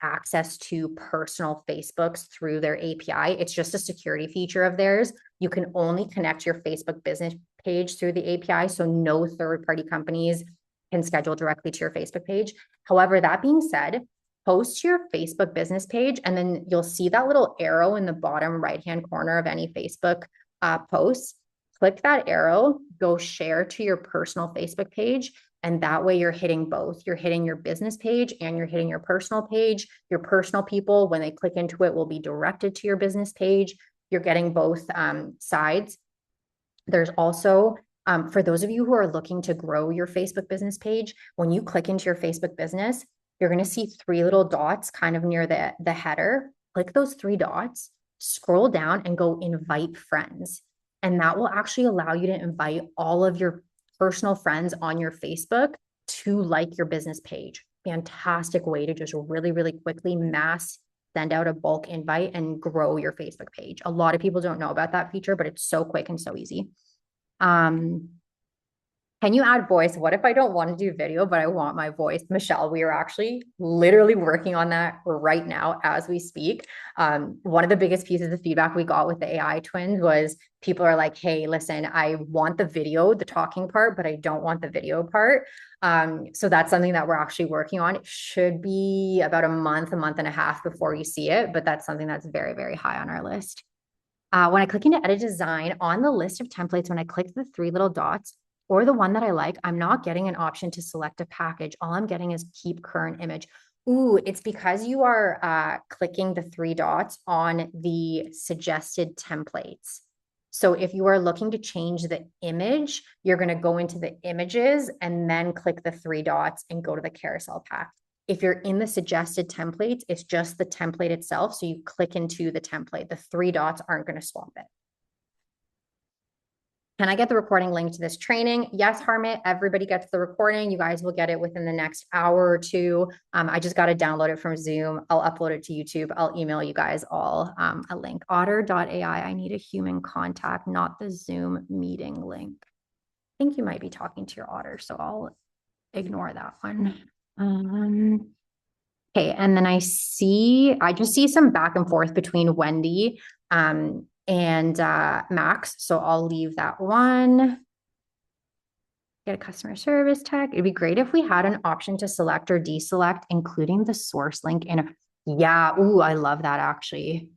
access to personal Facebooks through their API. It's just a security feature of theirs. You can only connect your Facebook business page through the API, so no third-party companies can schedule directly to your Facebook page. However, that being said, post to your Facebook business page, and then you'll see that little arrow in the bottom right-hand corner of any Facebook post. Click that arrow, go share to your personal Facebook page, and that way you're hitting both. You're hitting your business page and you're hitting your personal page. Your personal people, when they click into it, will be directed to your business page. You're getting both sides. There's also, for those of you who are looking to grow your Facebook business page, when you click into your Facebook business, you're going to see 3 little dots kind of near the header. Click those 3 dots, scroll down and go invite friends. And that will actually allow you to invite all of your personal friends on your Facebook to like your business page. Fantastic way to just really, really quickly mass send out a bulk invite and grow your Facebook page. A lot of people don't know about that feature, but it's so quick and so easy. Can you add voice? What if I don't want to do video, but I want my voice? Michelle, we are actually literally working on that right now as we speak. One of the biggest pieces of feedback we got with the AI twins was people are like, hey, listen, I want the video, the talking part, but I don't want the video part. So that's something that we're actually working on. It should be about a month and a half before you see it, but that's something that's very, very high on our list. When I click into edit design on the list of templates, when I click the 3 little dots, or the one that I like, I'm not getting an option to select a package. All I'm getting is keep current image. Ooh, it's because you are clicking the 3 dots on the suggested templates. So if you are looking to change the image, you're going to go into the images and then click the 3 dots and go to the carousel pack. If you're in the suggested templates, it's just the template itself. So you click into the template. The 3 dots aren't going to swap it. Can I get the recording link to this training? Yes, Harmit, everybody gets the recording. You guys will get it within the next hour or 2. I just got to download it from Zoom. I'll upload it to YouTube. I'll email you guys all a link. Otter.ai, I need a human contact, not the Zoom meeting link. I think you might be talking to your Otter, so I'll ignore that one. Okay, and then I just see some back and forth between Wendy and Max. So I'll leave that one. Get a customer service tech. It'd be great if we had an option to select or deselect, including the source link in a, yeah. Ooh, I love that actually.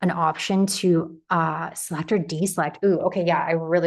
An option to select or deselect. Ooh, okay. Yeah, I really